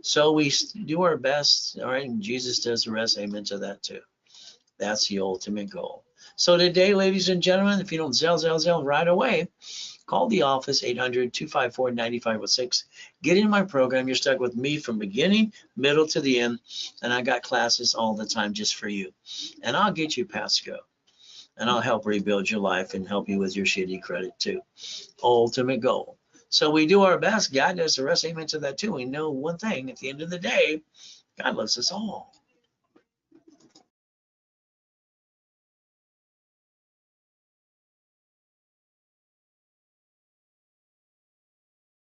So we do our best, all right, and Jesus does the rest. Amen to that too. That's the ultimate goal. So today, ladies and gentlemen, if you don't Zelle right away, call the office, 800-254-9506. Get in my program. You're stuck with me from beginning, middle to the end, and I got classes all the time just for you. And I'll get you past go, and I'll help rebuild your life and help you with your shitty credit too. Ultimate goal. So we do our best. God does the rest. Amen to that too. We know one thing. At the end of the day, God loves us all.